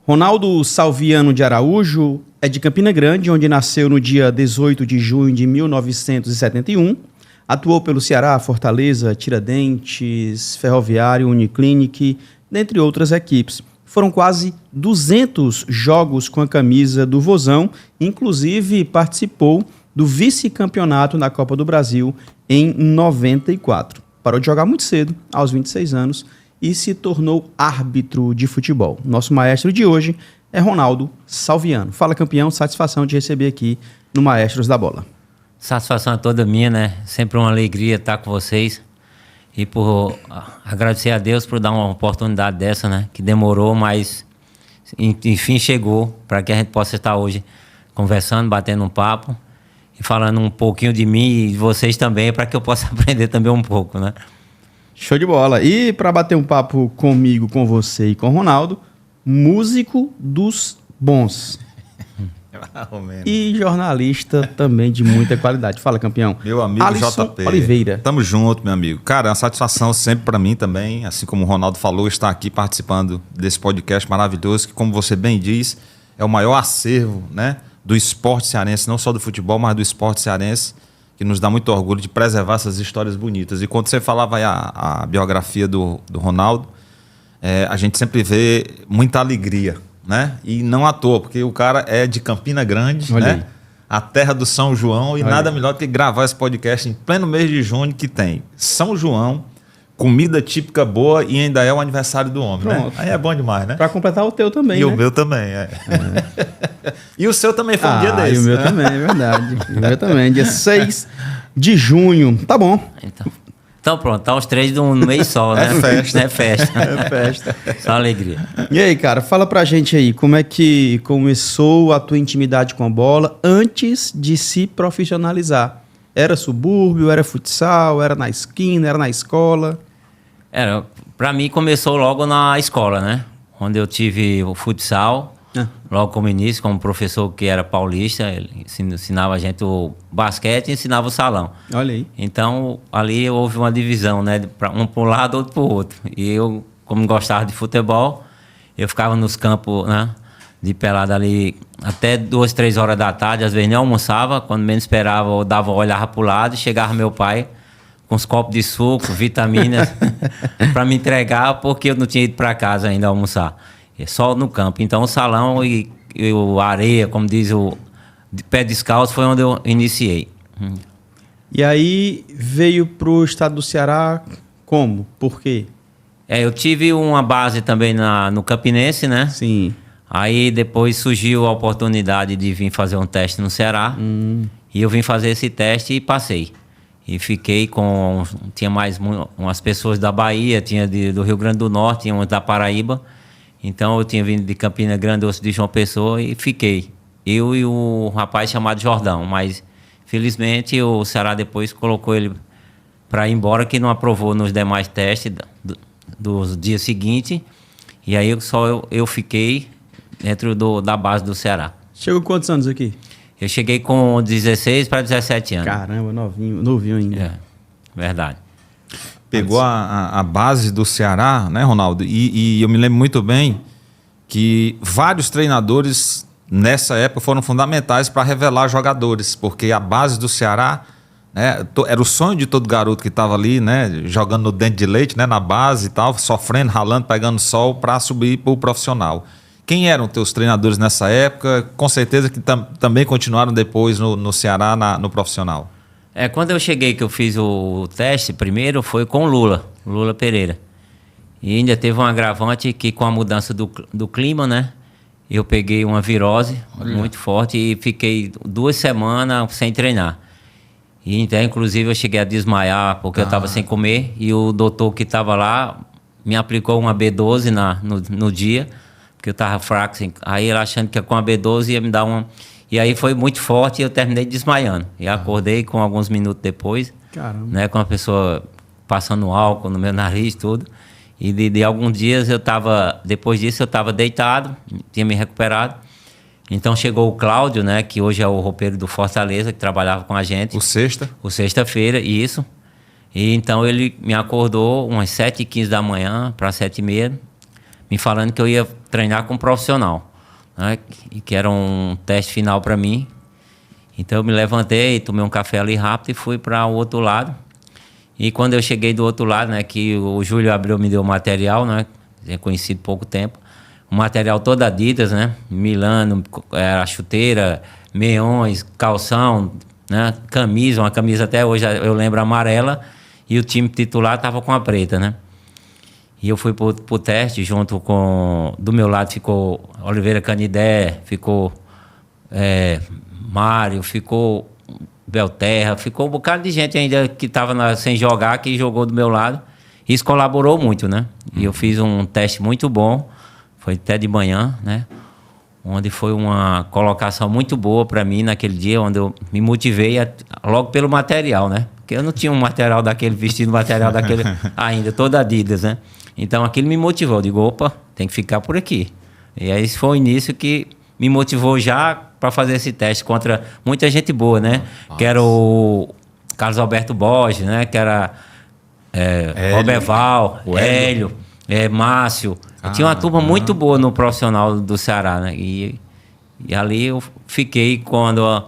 Ronaldo Salviano de Araújo é de Campina Grande, onde nasceu no dia 18 de junho de 1971. Atuou pelo Ceará, Fortaleza, Tiradentes, Ferroviário, Uniclinic, dentre outras equipes. Foram quase 200 jogos com a camisa do Vozão, inclusive participou do vice-campeonato na Copa do Brasil em 94. Parou de jogar muito cedo, aos 26 anos, e se tornou árbitro de futebol. Nosso maestro de hoje é Ronaldo Salviano. Fala, campeão, satisfação de receber aqui no Maestros da Bola. Satisfação é toda minha, né? Sempre uma alegria estar com vocês e por agradecer a Deus por dar uma oportunidade dessa, né? Que demorou, mas enfim chegou para que a gente possa estar hoje conversando, batendo um papo e falando um pouquinho de mim e de vocês também, para que eu possa aprender também um pouco, né? Show de bola. E para bater um papo comigo, com você e com o Ronaldo, músico dos bons. E jornalista também de muita qualidade. Fala, campeão. Meu amigo Alisson JP. Oliveira. Tamo junto, meu amigo. Cara, é uma satisfação sempre para mim também, assim como o Ronaldo falou, estar aqui participando desse podcast maravilhoso, que, como você bem diz, é o maior acervo, né, do esporte cearense, não só do futebol, mas do esporte cearense, que nos dá muito orgulho de preservar essas histórias bonitas. E quando você falava aí a biografia do Ronaldo, a gente sempre vê muita alegria, né? E não à toa, porque o cara é de Campina Grande, Olha né? aí. A terra do São João, e Olha nada aí. melhor do que gravar esse podcast em pleno mês de junho, que tem São João, comida típica boa e ainda é o aniversário do homem, né? Pronto. Aí é bom demais, né? Para completar o teu também, E né? o meu também, E o seu também foi um dia desse. E o meu também, é verdade. O meu também, dia 6 de junho. Tá bom. Então pronto, tá os três no mês só, né? É festa. É festa. É festa. Só alegria. E aí, cara, fala pra gente aí, como é que começou a tua intimidade com a bola antes de se profissionalizar? Era subúrbio, era futsal, era na esquina, era na escola? Pra mim começou logo na escola, né? Onde eu tive o futsal, logo como início, como professor que era paulista, ele ensinava a gente o basquete e ensinava o salão. Olha aí. Então, ali houve uma divisão, né? Um para um lado, outro para o outro. E eu, como gostava de futebol, eu ficava nos campos, né? De pelada ali até 2, 3 horas da tarde. Às vezes nem almoçava. Quando menos esperava, eu olhava para o lado e chegava meu pai com os copos de suco, vitaminas, para me entregar, porque eu não tinha ido para casa ainda almoçar. Só no campo. Então, o salão e a areia, como diz o de pé descalço, foi onde eu iniciei. E aí veio pro estado do Ceará como? Por quê? Eu tive uma base também no Campinense, né? Sim. Aí depois surgiu a oportunidade de vir fazer um teste no Ceará. E eu vim fazer esse teste e passei. E fiquei com... Tinha mais umas pessoas da Bahia, tinha do Rio Grande do Norte, tinha uns da Paraíba. Então eu tinha vindo de Campina Grande, outros de João Pessoa, e fiquei. Eu e o rapaz chamado Jordão. Mas, felizmente, o Ceará depois colocou ele para ir embora, que não aprovou nos demais testes dos dias seguintes. E aí eu fiquei dentro da base do Ceará. Chegou com quantos anos aqui? Eu cheguei com 16 para 17 anos. Caramba, novinho ainda. Verdade. Pegou a base do Ceará, né, Ronaldo? E eu me lembro muito bem que vários treinadores nessa época foram fundamentais para revelar jogadores, porque a base do Ceará, né, era o sonho de todo garoto que estava ali, né, jogando no dente de leite, né, na base e tal, sofrendo, ralando, pegando sol para subir para o profissional. Quem eram teus treinadores nessa época? Com certeza que também continuaram depois no Ceará, no profissional. Quando eu cheguei, que eu fiz o teste primeiro, foi com o Lula Pereira. E ainda teve um agravante que, com a mudança do clima, né? Eu peguei uma virose muito forte e fiquei 2 semanas sem treinar. E então, inclusive, eu cheguei a desmaiar porque eu estava sem comer. E o doutor que estava lá me aplicou uma B12 no dia, porque eu estava fraco. Assim. Aí ele achando que com a B12 ia me dar uma... E aí foi muito forte e eu terminei desmaiando. E acordei com alguns minutos depois, né, com a pessoa passando álcool no meu nariz, tudo. E de alguns dias depois disso eu estava deitado, tinha me recuperado. Então chegou o Cláudio, né, que hoje é o roupeiro do Fortaleza, que trabalhava com a gente. O sexta-feira, isso. E então ele me acordou umas 7h15 da manhã para 7h30, me falando que eu ia treinar com um profissional, né? E que era um teste final para mim. Então eu me levantei, tomei um café ali rápido e fui para o outro lado. E quando eu cheguei do outro lado, né, que o Júlio Abreu me deu o material, né, tinha conhecido pouco tempo, o material todo Adidas, né, Milano, a chuteira, meiões, calção, né, camisa, uma camisa até hoje eu lembro amarela, e o time titular estava com a preta, né. E eu fui pro teste junto com... Do meu lado ficou Oliveira Canidé, ficou Mário, ficou Belterra, ficou um bocado de gente ainda que estava sem jogar, que jogou do meu lado. Isso colaborou muito, né? E eu fiz um teste muito bom, foi até de manhã, né? Onde foi uma colocação muito boa para mim naquele dia, onde eu me motivei logo pelo material, né? Porque eu não tinha um material daquele, vestido material daquele ainda, todo Adidas, né? Então aquilo me motivou. Eu digo, opa, tem que ficar por aqui. E aí esse foi o início que me motivou já para fazer esse teste contra muita gente boa, né? Nossa. Que era o Carlos Alberto Borges, né? Que era Roberval, Hélio, Márcio. Tinha uma turma muito boa no profissional do Ceará, né? E ali eu fiquei quando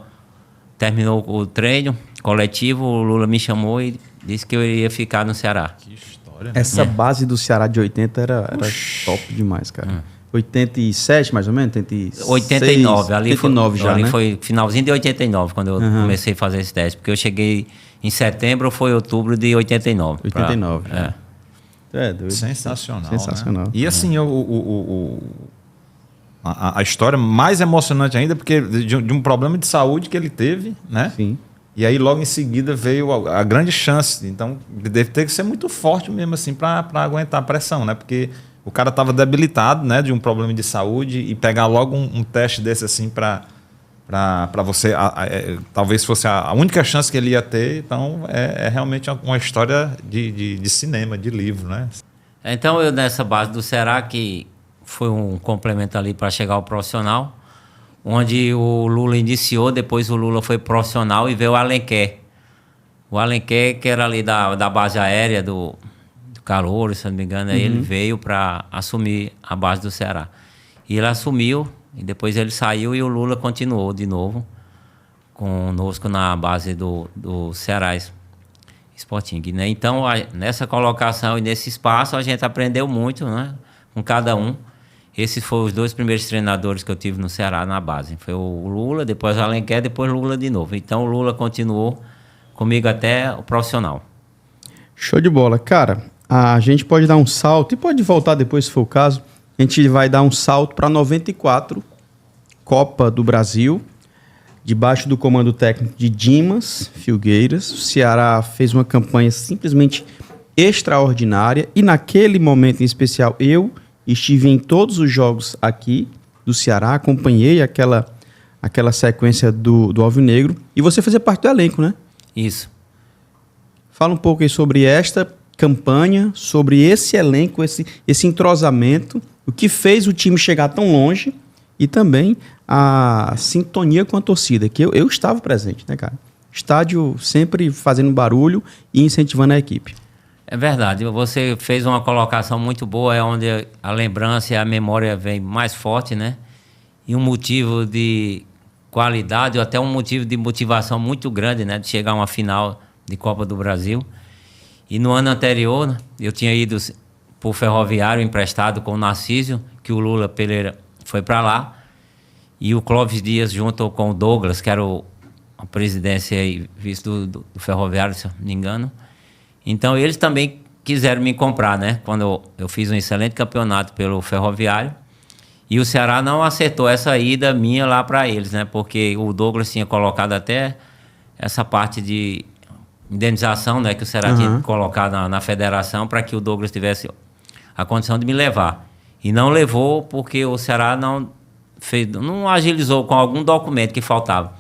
terminou o treino coletivo, o Lula me chamou e disse que eu iria ficar no Ceará. Que história, né? Essa base do Ceará de 80 era top demais, cara. 87, mais ou menos? 86, 89. Ali 89 já, ali né? foi finalzinho de 89, quando eu comecei a fazer esse teste. Porque eu cheguei em setembro, foi outubro de 89. 89. Doido. Sensacional. Sensacional. Né? E assim, a história mais emocionante ainda, porque de um problema de saúde que ele teve, né? Sim. E aí logo em seguida veio a grande chance. Então, deve ter que ser muito forte mesmo assim para aguentar a pressão, né? Porque o cara estava debilitado, né, de um problema de saúde, e pegar logo um teste desse assim para você, talvez fosse a única chance que ele ia ter. Então é realmente uma história de cinema, de livro, né? Então eu nessa base do Ceará, que foi um complemento ali para chegar ao profissional, onde o Lula iniciou, depois o Lula foi profissional e veio o Alenquer. O Alenquer, que era ali da base aérea do Calouro, se não me engano, aí ele veio para assumir a base do Ceará. E ele assumiu, e depois ele saiu e o Lula continuou de novo conosco na base do Ceará Sporting, né? Então, nessa colocação e nesse espaço, a gente aprendeu muito, né, com cada um. Esses foram os 2 primeiros treinadores que eu tive no Ceará na base. Foi o Lula, depois o Alenquer, depois o Lula de novo. Então, o Lula continuou comigo até o profissional. Show de bola. Cara, a gente pode dar um salto, e pode voltar depois, se for o caso. A gente vai dar um salto para 94, Copa do Brasil, debaixo do comando técnico de Dimas Filgueiras. O Ceará fez uma campanha simplesmente extraordinária, e naquele momento em especial eu estive em todos os jogos aqui do Ceará, acompanhei aquela sequência do Alvinegro, e você fazia parte do elenco, né? Isso. Fala um pouco aí sobre esta campanha, sobre esse elenco, esse entrosamento, o que fez o time chegar tão longe, e também a sintonia com a torcida, que eu estava presente, né, cara? Estádio sempre fazendo barulho e incentivando a equipe. É verdade, você fez uma colocação muito boa, é onde a lembrança e a memória vem mais forte, né? E um motivo de qualidade, ou até um motivo de motivação muito grande, né? De chegar a uma final de Copa do Brasil. E no ano anterior, né, eu tinha ido para o Ferroviário emprestado com o Narcísio, que o Lula Pereira foi para lá, e o Clóvis Dias junto com o Douglas, que era a presidência e vice do Ferroviário, se eu não me engano. Então eles também quiseram me comprar, né? Quando eu fiz um excelente campeonato pelo Ferroviário, e o Ceará não aceitou essa ida minha lá para eles, né? Porque o Douglas tinha colocado até essa parte de indenização, né, que o Ceará tinha colocado na federação para que o Douglas tivesse a condição de me levar. E não levou porque o Ceará não agilizou com algum documento que faltava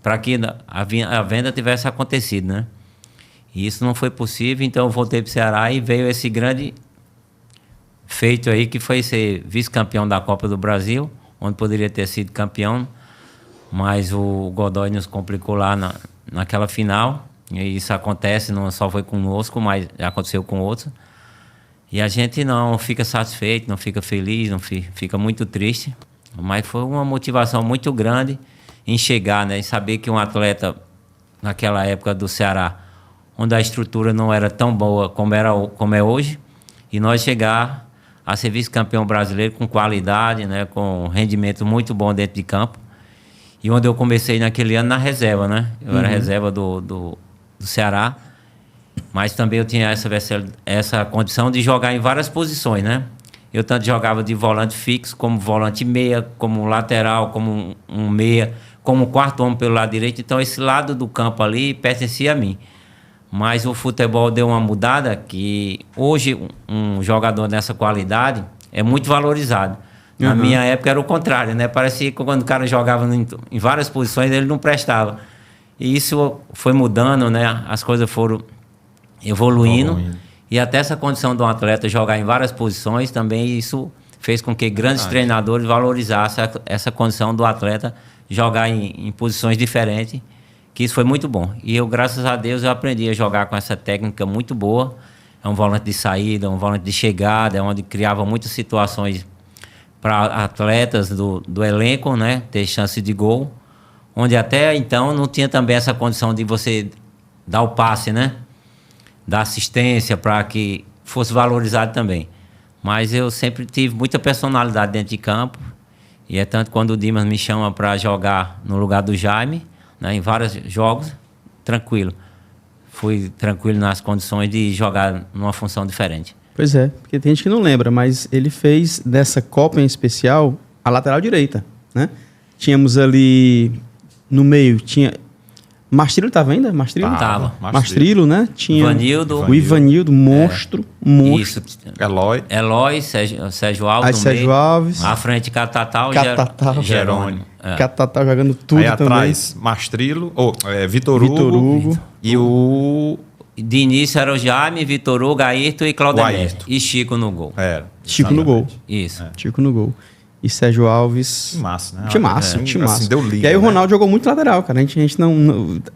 para que a venda tivesse acontecido, né? E isso não foi possível, então eu voltei para o Ceará e veio esse grande feito aí, que foi ser vice-campeão da Copa do Brasil, onde poderia ter sido campeão, mas o Godoy nos complicou lá naquela final. E isso acontece, não só foi conosco, mas já aconteceu com outros. E a gente não fica satisfeito, não fica feliz, não fica muito triste. Mas foi uma motivação muito grande em chegar, né? Em saber que um atleta, naquela época do Ceará, onde a estrutura não era tão boa como é hoje, e nós chegar a ser vice-campeão brasileiro com qualidade, né? Com rendimento muito bom dentro de campo. E onde eu comecei naquele ano na reserva, né? Eu era reserva do Ceará, mas também eu tinha essa condição de jogar em várias posições, né? Eu tanto jogava de volante fixo, como volante meia, como lateral, como um meia, como quarto homem pelo lado direito. Então esse lado do campo ali pertencia a mim. Mas o futebol deu uma mudada que hoje um jogador dessa qualidade é muito valorizado. Na minha época era o contrário, né? Parecia que quando o cara jogava em várias posições ele não prestava. E isso foi mudando, né? As coisas foram evoluindo. E até essa condição de um atleta jogar em várias posições também, isso fez com que grandes treinadores valorizassem essa condição do atleta jogar em posições diferentes, que isso foi muito bom. E eu, graças a Deus, eu aprendi a jogar com essa técnica muito boa. É um volante de saída, um volante de chegada, é onde criava muitas situações para atletas do elenco, né, ter chance de gol, onde até então não tinha também essa condição de você dar o passe, né? Da assistência para que fosse valorizado também. Mas eu sempre tive muita personalidade dentro de campo, e é tanto quando o Dimas me chama para jogar no lugar do Jaime, né, em vários jogos, tranquilo. Fui tranquilo nas condições de jogar numa função diferente. Pois é, porque tem gente que não lembra, mas ele fez dessa Copa em especial a lateral direita, né? Tínhamos ali no meio, tinha... Mastrilo estava ainda? Mastrilo? Tava. Mastrilo, né? Tinha Ivanildo. O Ivanildo, monstro. Isso. Eloy, Sérgio Alves. Aí no Sérgio meio. Alves. À frente, Catatal Catatal. e Jerônimo. Catatal jogando tudo aí também. atrás, Mastrilo, Vitor Hugo. E o... De início era o Jaime, Vitor Hugo, Ayrton e Claudemir. Ayrton. E Chico no gol. Chico no gol. Isso. Chico no gol. E Sérgio Alves. Timaço, né? Timaço. Assim, deu liga, e aí o né? Ronaldo jogou muito lateral, cara.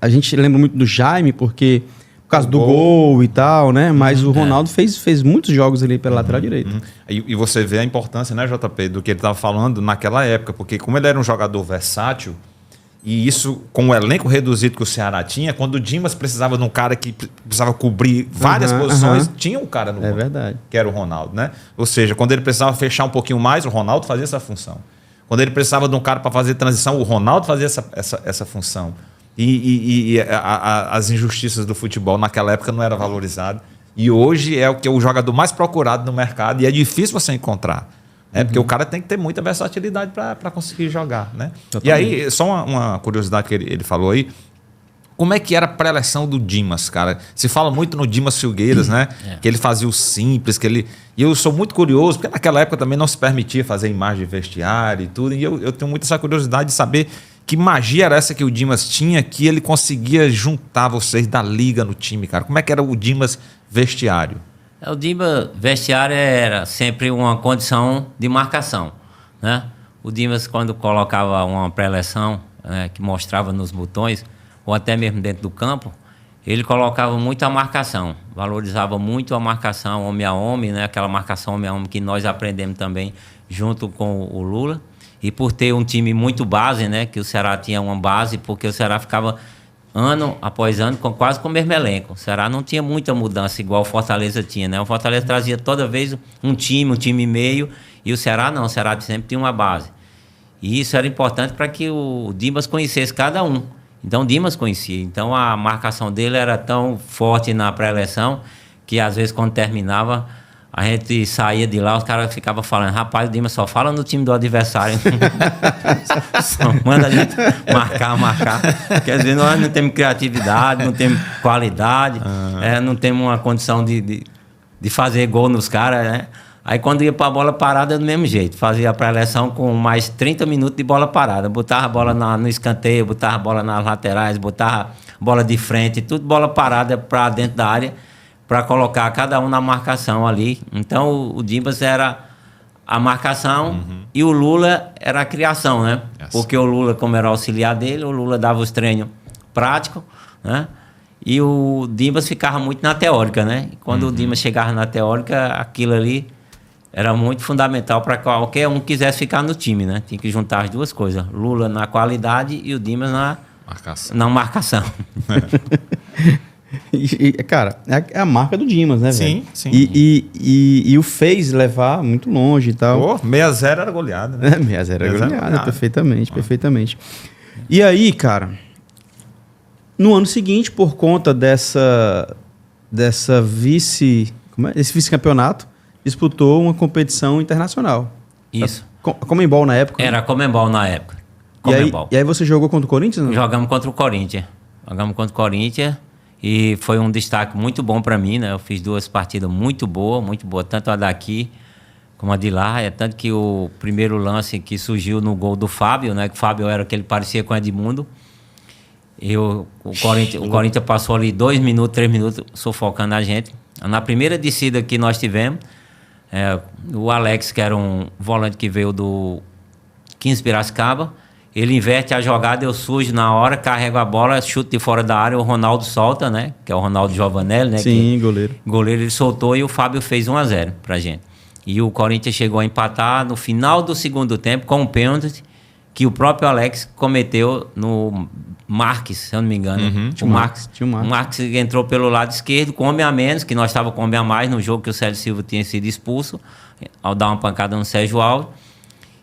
A gente lembra muito do Jaime, porque por causa do gol e tal, né? Mas o Ronaldo fez muitos jogos ali pela lateral direita. E você vê a importância, né, JP, do que ele estava falando naquela época, porque como ele era um jogador versátil, e isso com o elenco reduzido que o Ceará tinha, quando o Dimas precisava de um cara que precisava cobrir várias posições, tinha um cara no banco, verdade. que era o Ronaldo, né? Ou seja, quando ele precisava fechar um pouquinho mais, o Ronaldo fazia essa função. Quando ele precisava de um cara para fazer transição, o Ronaldo fazia essa função. E as injustiças do futebol naquela época não era valorizado. E hoje é o jogador mais procurado no mercado e é difícil você encontrar. Porque o cara tem que ter muita versatilidade para conseguir jogar, né? E aí, só uma curiosidade que ele falou aí, como é que era a pré-eleção do Dimas, cara? Se fala muito no Dimas Filgueiras, né? Que ele fazia o simples, E eu sou muito curioso, porque naquela época também não se permitia fazer imagem de vestiário e tudo, e eu tenho muito essa curiosidade de saber que magia era essa que o Dimas tinha, que ele conseguia juntar vocês da liga no time, cara. Como é que era o Dimas vestiário? O Dimas vestiário era sempre uma condição de marcação, né? O Dimas, quando colocava uma pré-eleção, que mostrava nos botões, ou até mesmo dentro do campo, ele colocava muito a marcação, valorizava muito a marcação homem a homem, né? Aquela marcação homem a homem que nós aprendemos também junto com o Lula. E por ter um time muito base, né? Que o Ceará tinha uma base, porque o Ceará ficava ano após ano quase com o mesmo elenco. O Ceará não tinha muita mudança igual o Fortaleza tinha, né? O Fortaleza trazia toda vez um time e meio, e o Ceará não, o Ceará sempre tinha uma base. E isso era importante para que o Dimas conhecesse cada um. Então o Dimas conhecia. Então a marcação dele era tão forte na pré-eleição que às vezes quando terminava a gente saía de lá, os caras ficavam falando, rapaz, o Dimas só fala no time do adversário. Só manda a gente marcar. Quer dizer, nós não temos criatividade, não temos qualidade, não temos uma condição de fazer gol nos caras, né? Aí quando ia para a bola parada, do mesmo jeito. Fazia a pré-eleção com mais 30 minutos de bola parada. Botava a bola no escanteio, botava a bola nas laterais, botava a bola de frente, tudo bola parada para dentro da área, para colocar cada um na marcação ali. Então o Dimas era a marcação e o Lula era a criação, né? Porque o Lula, como era auxiliar dele, o Lula dava os treinos práticos, né? E o Dimas ficava muito na teórica, né? E quando o Dimas chegava na teórica, aquilo ali era muito fundamental para qualquer um que quisesse ficar no time, né? Tinha que juntar as duas coisas. Lula na qualidade e o Dimas na marcação. Cara, é a marca do Dimas, né, velho? Sim. E o fez levar muito longe e tal. 6-0 era goleada, né? 6-0 era goleada, perfeitamente. E aí, cara, no ano seguinte, por conta dessa esse vice-campeonato, disputou uma competição internacional. Isso. A Conmebol na época? Era a Conmebol na época. E aí você jogou contra o Corinthians? Não? Jogamos contra o Corinthians. E foi um destaque muito bom para mim, né? Eu fiz 2 partidas muito boas, tanto a daqui como a de lá. É tanto que o primeiro lance que surgiu no gol do Fábio, né? Que o Fábio era aquele que parecia com o Edmundo. O Corinthians passou ali 2 minutos, 3 minutos sufocando a gente. Na primeira descida que nós tivemos, o Alex, que era um volante que veio do 15 Piracicaba, ele inverte a jogada, eu sujo na hora, carrego a bola, chuto de fora da área, o Ronaldo solta, né? Que é o Ronaldo Giovanelli, né? Sim, goleiro. Goleiro, ele soltou e o Fábio fez 1-0 pra gente. E o Corinthians chegou a empatar no final do segundo tempo com um pênalti que o próprio Alex cometeu no Marques, se eu não me engano. Tinha o Marques entrou pelo lado esquerdo com homem a menos, que nós estávamos com homem a mais no jogo que o Célio Silva tinha sido expulso ao dar uma pancada no Sérgio Alves.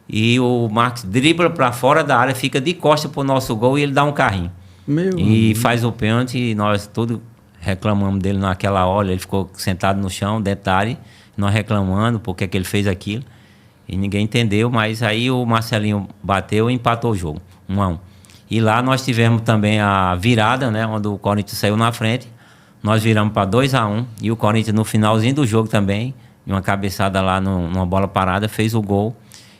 E o Marques dribla para fora da área, fica de costa pro nosso gol e ele dá um carrinho. E faz o pênalti e nós tudo reclamamos dele naquela hora. Ele ficou sentado no chão, detalhe, nós reclamando porque que ele fez aquilo. E ninguém entendeu, mas aí o Marcelinho bateu e empatou o jogo, 1-1. E lá nós tivemos também a virada, né, onde o Corinthians saiu na frente. Nós viramos para 2-1 e o Corinthians no finalzinho do jogo também, de uma cabeçada lá numa bola parada, fez o gol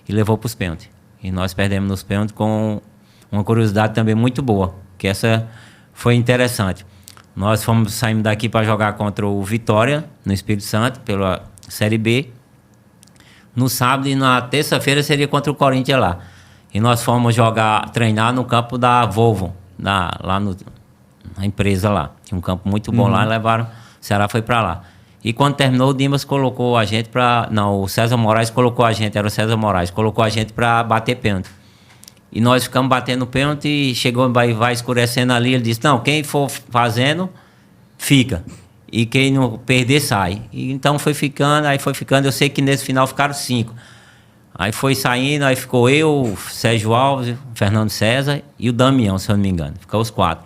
e levou para os pênaltis. E nós perdemos nos pênaltis com uma curiosidade também muito boa, que essa foi interessante. Nós saímos daqui para jogar contra o Vitória, no Espírito Santo, pela Série B. No sábado e na terça-feira seria contra o Corinthians lá. E nós fomos treinar no campo da Volvo, na empresa lá. Tinha um campo muito bom lá, levaram, o Ceará foi para lá. E quando terminou, o Dimas colocou a gente o César Moraes colocou a gente, era o César Moraes, colocou a gente para bater pênalti. E nós ficamos batendo pênalti e chegou, vai escurecendo ali, ele disse, não, quem for fazendo, fica. E quem não perder, sai. E então foi ficando, eu sei que nesse final ficaram 5. Aí foi saindo, aí ficou eu, Sérgio Alves, o Fernando César e o Damião, se eu não me engano. Ficou os 4.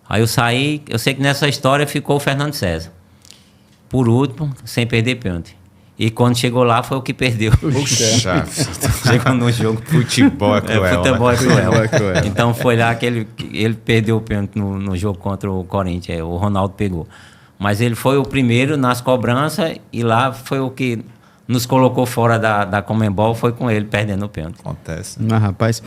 Aí eu saí, eu sei que nessa história ficou o Fernando César. Por último, sem perder pênalti. E quando chegou lá, foi o que perdeu. Chegou no jogo. Futebol é cruel. Futebol é cruel. Então foi lá que ele perdeu o pênalti no jogo contra o Corinthians. O Ronaldo pegou. Mas ele foi o primeiro nas cobranças e lá foi o que nos colocou fora da Conmebol, foi com ele perdendo o pênalti. Acontece. Rapaz,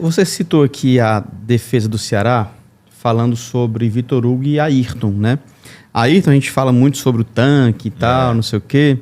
você citou aqui a defesa do Ceará, falando sobre Vitor Hugo e Ayrton, né? Ayrton a gente fala muito sobre o tanque e tal, não sei o quê,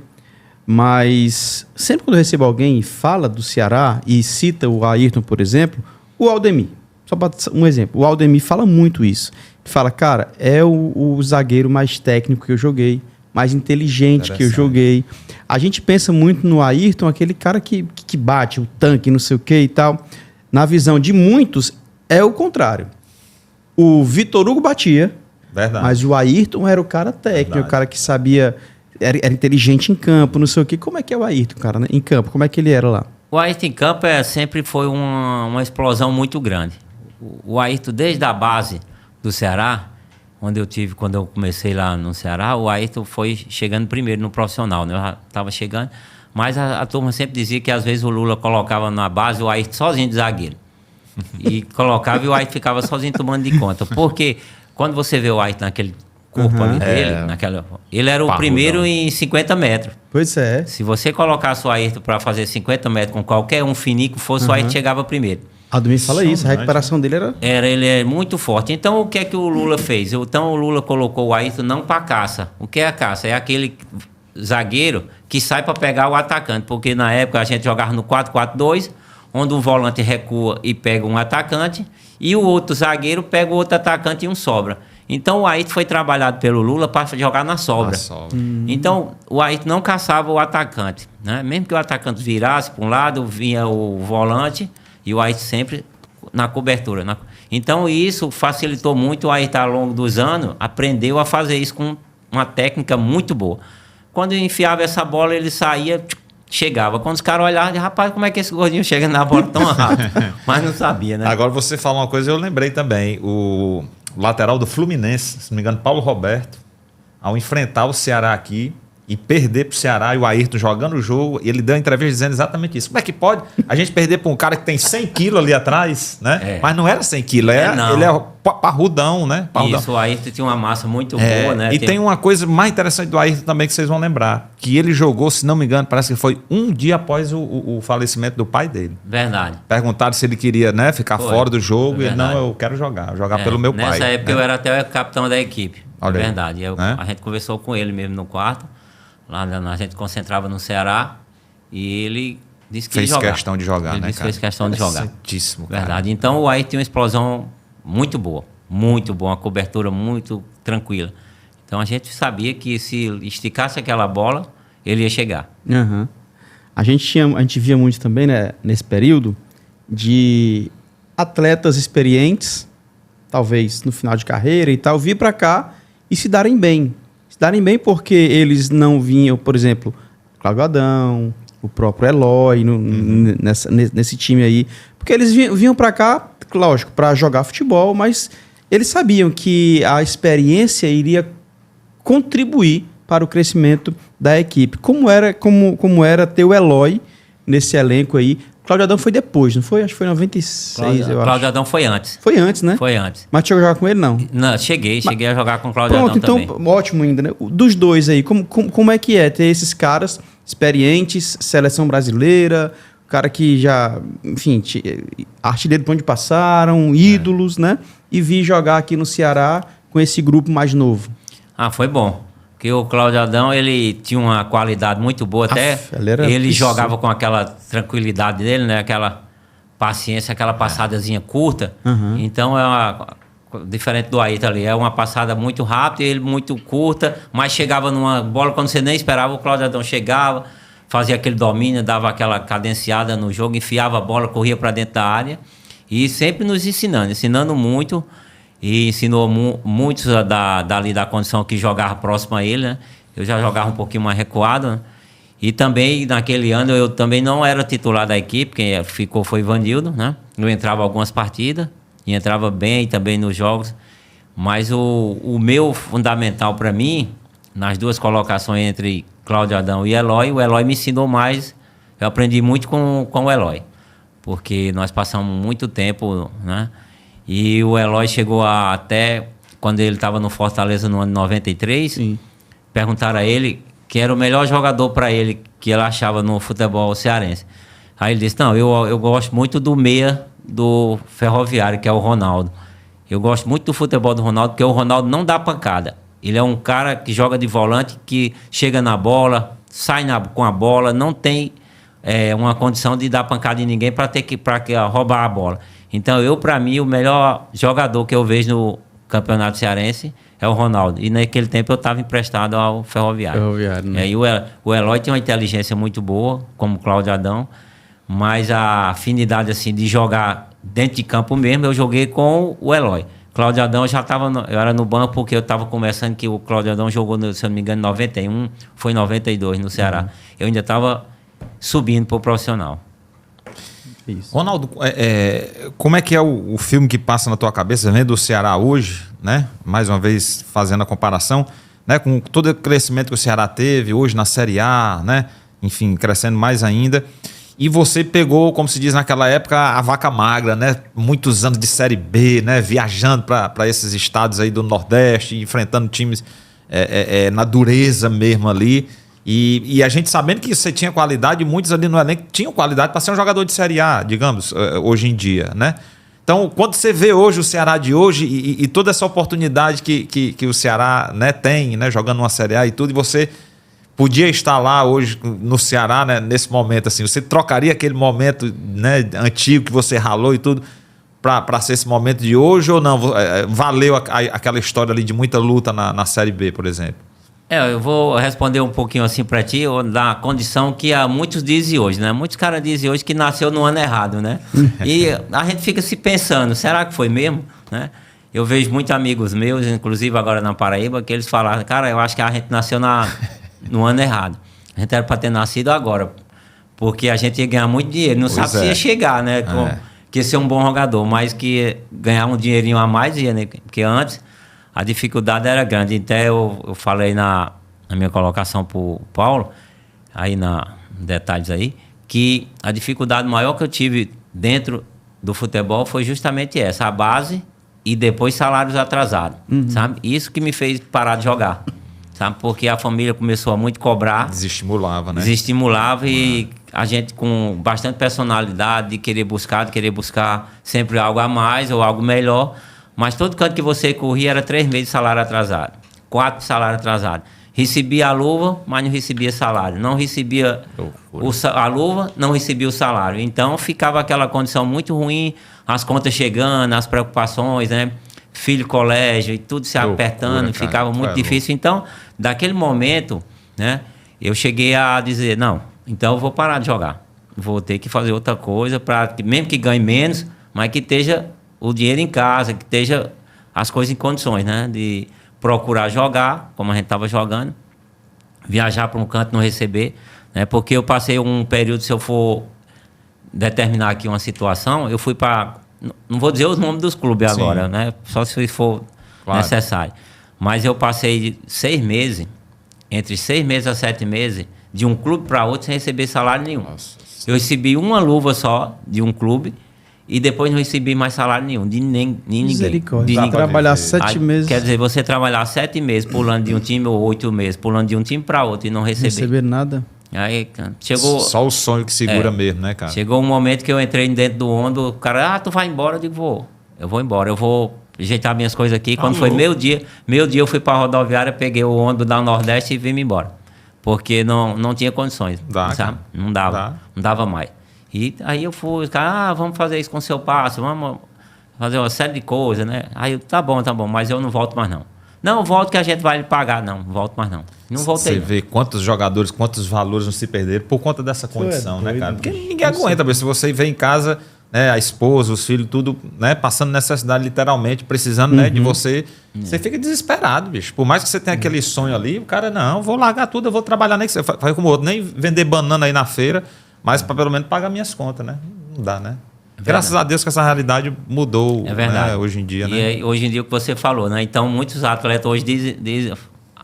mas sempre quando eu recebo alguém e fala do Ceará e cita o Ayrton, por exemplo, o Aldemir, só para um exemplo, o Aldemir fala muito isso. Fala, cara, é o zagueiro mais técnico que eu joguei, mais inteligente que eu joguei. A gente pensa muito no Ayrton, aquele cara que bate o tanque, não sei o que e tal. Na visão de muitos, é o contrário. O Vitor Hugo batia, mas o Ayrton era o cara técnico, o cara que sabia, era inteligente em campo, não sei o que. Como é que é o Ayrton, cara, né? Em campo? Como é que ele era lá? O Ayrton em campo sempre foi uma explosão muito grande. O Ayrton, desde a base do Ceará, quando eu comecei lá no Ceará, o Ayrton foi chegando primeiro no profissional, né? Eu já estava chegando, mas a turma sempre dizia que às vezes o Lula colocava na base o Ayrton sozinho de zagueiro. E colocava e o Ayrton ficava sozinho tomando de conta. Porque quando você vê o Ayrton naquele corpo ali dele, ele era o primeiro em 50 metros. Pois é. Se você colocasse o Ayrton para fazer 50 metros com qualquer um fininho que fosse, o Ayrton chegava primeiro. Aldemir fala isso, a recuperação dele era... Ele é muito forte. Então, o que é que o Lula fez? Então, o Lula colocou o Ayrton não para caça. O que é a caça? É aquele zagueiro que sai para pegar o atacante. Porque, na época, a gente jogava no 4-4-2, onde um volante recua e pega um atacante, e o outro zagueiro pega o outro atacante e um sobra. Então o Ayrton foi trabalhado pelo Lula para jogar na sobra. Na sobra. Então o Ayrton não caçava o atacante, né? Mesmo que o atacante virasse para um lado, vinha o volante e o Ayrton sempre na cobertura. Então isso facilitou muito. O Ayrton, ao longo dos anos, aprendeu a fazer isso com uma técnica muito boa. Quando eu enfiava essa bola, ele saía, chegava. Quando os caras olhavam, rapaz, como é que esse gordinho chega na bola tão rápido? Mas não sabia, né? Agora você falou uma coisa, eu lembrei também. O lateral do Fluminense, se não me engano, Paulo Roberto, ao enfrentar o Ceará aqui e perder pro Ceará e o Ayrton jogando o jogo, ele deu uma entrevista dizendo exatamente isso. Como é que pode a gente perder para um cara que tem 100 quilos ali atrás, né? Mas não era 100 quilos, ele é parrudão, né? Parrudão. Isso, o Ayrton tinha uma massa muito boa, né? E tem uma coisa mais interessante do Ayrton também que vocês vão lembrar, que ele jogou, se não me engano, parece que foi um dia após o falecimento do pai dele. Verdade. Perguntaram se ele queria, né, ficar fora do jogo, e ele, não, eu quero jogar pelo meu pai. Nessa época né? eu era até o capitão da equipe, Olha aí, verdade. né? A gente conversou com ele mesmo no quarto, lá a gente concentrava no Ceará, e ele disse que fez ia jogar. questão de jogar, ele né, disse que cara? fez questão de jogar. Interessantíssimo, cara. Verdade. Então o Ayrton tinha uma explosão muito boa, uma cobertura muito tranquila. Então a gente sabia que se esticasse aquela bola, ele ia chegar. Uhum. A gente via muito também, né, nesse período, de atletas experientes, talvez no final de carreira e tal, vir para cá e se darem bem. Se darem bem porque eles não vinham, por exemplo, Cláudio Adão, o próprio Eloy, nesse time aí. Porque eles vinham para cá, lógico, para jogar futebol, mas eles sabiam que a experiência iria contribuir para o crescimento da equipe. Como era ter o Eloy nesse elenco aí. Cláudio Adão foi depois, não foi? Acho que foi em 96, eu acho. Cláudio Adão foi antes. Foi antes, né? Foi antes. Mas chegou a jogar com ele, não? Não, cheguei a jogar com o Cláudio Pronto, Adão então, também. ótimo ainda, né? Dos dois aí, como é que é ter esses caras experientes, seleção brasileira, cara que já, enfim, artilheiro por onde passaram, ídolos, né? E vir jogar aqui no Ceará com esse grupo mais novo. Foi bom. Porque o Cláudio Adão, ele tinha uma qualidade muito boa, até ele jogava com aquela tranquilidade dele, né? Aquela paciência, aquela passadazinha curta. Uhum. Então, diferente do Ayrton ali, é uma passada muito rápida, ele muito curta, mas chegava numa bola quando você nem esperava, o Cláudio Adão chegava, fazia aquele domínio, dava aquela cadenciada no jogo, enfiava a bola, corria para dentro da área, e sempre nos ensinando muito. E ensinou muitos dali da condição que jogava próximo a ele, né? Eu já jogava um pouquinho mais recuado, né? E também, naquele ano, eu também não era titular da equipe, quem ficou foi Ivanildo, né? Eu entrava algumas partidas, e entrava bem também nos jogos. Mas o meu fundamental para mim, nas duas colocações entre Cláudio Adão e Eloy, o Eloy me ensinou mais, eu aprendi muito com o Eloy. Porque nós passamos muito tempo, né? E o Eloy chegou até, quando ele estava no Fortaleza no ano 93, Sim. Perguntaram a ele que era o melhor jogador para ele, que ele achava no futebol cearense. Aí ele disse, não, eu gosto muito do meia do Ferroviário, que é o Ronaldo. Eu gosto muito do futebol do Ronaldo, porque o Ronaldo não dá pancada. Ele é um cara que joga de volante, que chega na bola, sai com a bola, não tem uma condição de dar pancada em ninguém para roubar a bola. Então, para mim, o melhor jogador que eu vejo no Campeonato Cearense é o Ronaldo. E naquele tempo eu estava emprestado ao Ferroviário. Né? E o Eloy tem uma inteligência muito boa, como o Cláudio Adão, mas a afinidade assim, de jogar dentro de campo mesmo, eu joguei com o Eloy. Cláudio Adão eu era no banco porque eu estava conversando que o Cláudio Adão jogou, se eu não me engano, em 91, foi em 92 no Ceará. Eu ainda estava subindo para o profissional. Isso. Ronaldo, como é que é o filme que passa na tua cabeça, vendo o Ceará hoje, né? Mais uma vez fazendo a comparação, né? Com todo o crescimento que o Ceará teve hoje na Série A, né? Enfim, crescendo mais ainda. E você pegou, como se diz naquela época, a vaca magra, né? Muitos anos de Série B, né? Viajando para esses estados aí do Nordeste, enfrentando times na dureza mesmo ali. E a gente sabendo que você tinha qualidade, muitos ali no elenco tinham qualidade para ser um jogador de Série A, digamos, hoje em dia, né? Então, quando você vê hoje o Ceará de hoje e toda essa oportunidade que o Ceará, né, tem, né, jogando uma Série A e tudo, e você podia estar lá hoje no Ceará, né, nesse momento, assim, você trocaria aquele momento, né, antigo que você ralou e tudo para ser esse momento de hoje ou não? Valeu aquela história ali de muita luta na Série B, por exemplo? Eu vou responder um pouquinho assim para ti, da condição que muitos dizem hoje, né? Muitos caras dizem hoje que nasceu no ano errado, né? E a gente fica se pensando, será que foi mesmo, né? Eu vejo muitos amigos meus, inclusive agora na Paraíba, que eles falaram, cara, eu acho que a gente nasceu no ano errado. A gente era para ter nascido agora, porque a gente ia ganhar muito dinheiro. Não sabe se ia chegar, né? Que ia ser um bom jogador, mas que ganhar um dinheirinho a mais ia, né? Porque antes a dificuldade era grande. Então eu falei na minha colocação para o Paulo, aí detalhes aí, que a dificuldade maior que eu tive dentro do futebol foi justamente essa, a base e depois salários atrasados, sabe? Isso que me fez parar de jogar, sabe? Porque a família começou a muito cobrar. Desestimulava, né? Desestimulava e a gente com bastante personalidade de querer buscar sempre algo a mais ou algo melhor. Mas todo canto que você corria era 3 meses de salário atrasado, 4 de salário atrasado. Recebia a luva, mas não recebia salário. Não recebia a luva, não recebia o salário. Então ficava aquela condição muito ruim, as contas chegando, as preocupações, né? Filho, colégio e tudo se apertando, ficava muito difícil. Então, daquele momento, né, eu cheguei a dizer, não, então eu vou parar de jogar. Vou ter que fazer outra coisa, mesmo que ganhe menos, mas que esteja o dinheiro em casa, que esteja as coisas em condições, né? De procurar jogar, como a gente estava jogando, viajar para um canto e não receber, né? Porque eu passei um período, se eu for determinar aqui uma situação, eu fui para... Não vou dizer os nomes dos clubes agora, né? Só se for necessário. Mas eu passei 6 meses, entre 6 meses a 7 meses, de um clube para outro sem receber salário nenhum. Nossa. Eu recebi uma luva só de um clube e depois não recebi mais salário nenhum, de ninguém. Misericórdia. De trabalhar 7 meses. Quer dizer, você trabalhar 7 meses pulando de um time ou 8 meses, pulando de um time para outro e não receber. Receber nada. Aí chegou... Só o sonho que segura mesmo, né, cara? Chegou um momento que eu entrei dentro do ônibus, o cara, tu vai embora? Eu digo, vou. Eu vou embora, eu vou ajeitar minhas coisas aqui. Quando foi meio dia eu fui para a rodoviária, peguei o ônibus da Nordeste e vim embora. Porque não tinha condições, sabe? Não dava mais. E aí eu fui, cara, vamos fazer isso com o seu passe, vamos fazer uma série de coisas, né? Aí eu, tá bom, mas eu não volto mais não. Não, volto que a gente vai lhe pagar. Não volto mais não. Não voltei. Você vê quantos jogadores, quantos valores não se perderam por conta dessa condição, né, cara? Porque ninguém aguenta, se você vem em casa, né, a esposa, os filhos, tudo, né, passando necessidade literalmente, precisando, né, de você, você fica desesperado, bicho. Por mais que você tenha aquele sonho ali, o cara, não, vou largar tudo, eu vou trabalhar, nem que você faz como o outro, nem vender banana aí na feira, mas para pelo menos pagar minhas contas, né? Não dá, né? Graças a Deus que essa realidade mudou, né, hoje em dia, né? E hoje em dia o que você falou, né? Então muitos atletas hoje dizem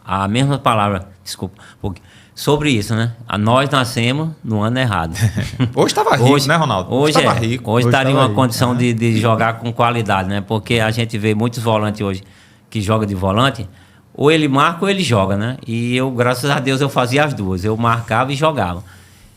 a mesma palavra, desculpa, sobre isso, né? Nós nascemos no ano errado. Hoje estava rico, né, Ronaldo? Hoje estava rico. Hoje estaria em uma condição de jogar com qualidade, né? Porque a gente vê muitos volantes hoje que jogam de volante, ou ele marca ou ele joga, né? E eu, graças a Deus, eu fazia as duas. Eu marcava e jogava.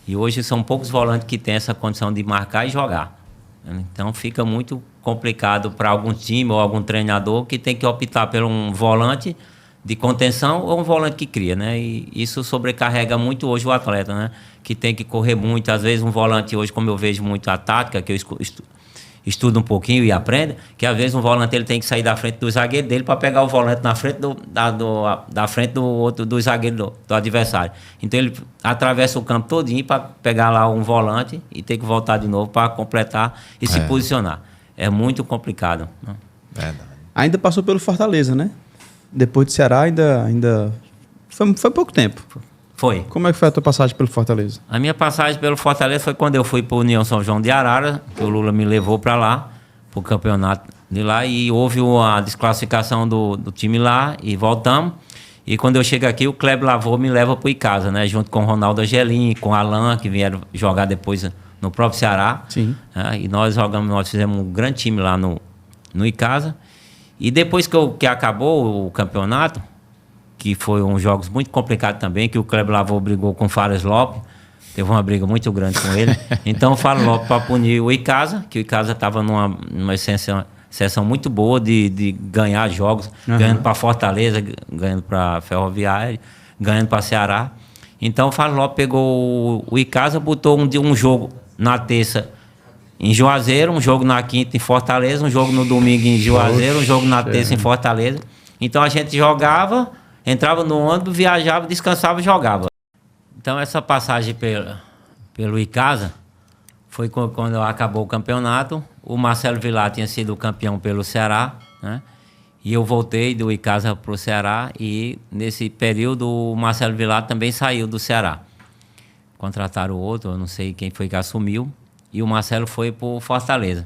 E hoje são poucos volantes que têm essa condição de marcar e jogar. Então fica muito complicado para algum time ou algum treinador que tem que optar por um volante de contenção ou um volante que cria, né? E isso sobrecarrega muito hoje o atleta, né? Que tem que correr muito. Às vezes um volante hoje, como eu vejo muito a tática, que eu estudo um pouquinho e aprendo, que às vezes um volante ele tem que sair da frente do zagueiro dele para pegar o volante na frente da frente do outro, do zagueiro do adversário. Então ele atravessa o campo todinho para pegar lá um volante e ter que voltar de novo para completar e se posicionar. É muito complicado. Né? Verdade. Ainda passou pelo Fortaleza, né? Depois do Ceará ainda foi pouco tempo. Foi. Como é que foi a tua passagem pelo Fortaleza? A minha passagem pelo Fortaleza foi quando eu fui para o União São João de Arara, que o Lula me levou para lá, para o campeonato de lá, e houve a desclassificação do time lá, e voltamos. E quando eu chego aqui, o Kleber Lavô me leva para o Icasa, né? Junto com o Ronaldo Angelim, com o Alan, que vieram jogar depois no próprio Ceará. Sim. E nós fizemos um grande time lá no Icasa. E depois que acabou o campeonato, que foi uns jogos muito complicados também, que o Kleber Lavô brigou com o Fares Lopes, teve uma briga muito grande com ele. Então o Fares Lopes, para punir o Icasa, que o Icasa estava numa sessão muito boa de ganhar jogos, ganhando para Fortaleza, ganhando para Ferroviária, ganhando para Ceará. Então o Fares Lopes pegou o Icasa, botou um jogo na terça em Juazeiro, um jogo na quinta em Fortaleza, um jogo no domingo em Juazeiro, um jogo na terça em Fortaleza. Então a gente jogava, entrava no ônibus, viajava, descansava e jogava. Então essa passagem pelo Icasa foi quando acabou o campeonato. O Marcelo Vilar tinha sido campeão pelo Ceará, né? E eu voltei do Icasa para o Ceará e nesse período o Marcelo Vilar também saiu do Ceará. Contrataram outro, eu não sei quem foi que assumiu, e o Marcelo foi para o Fortaleza.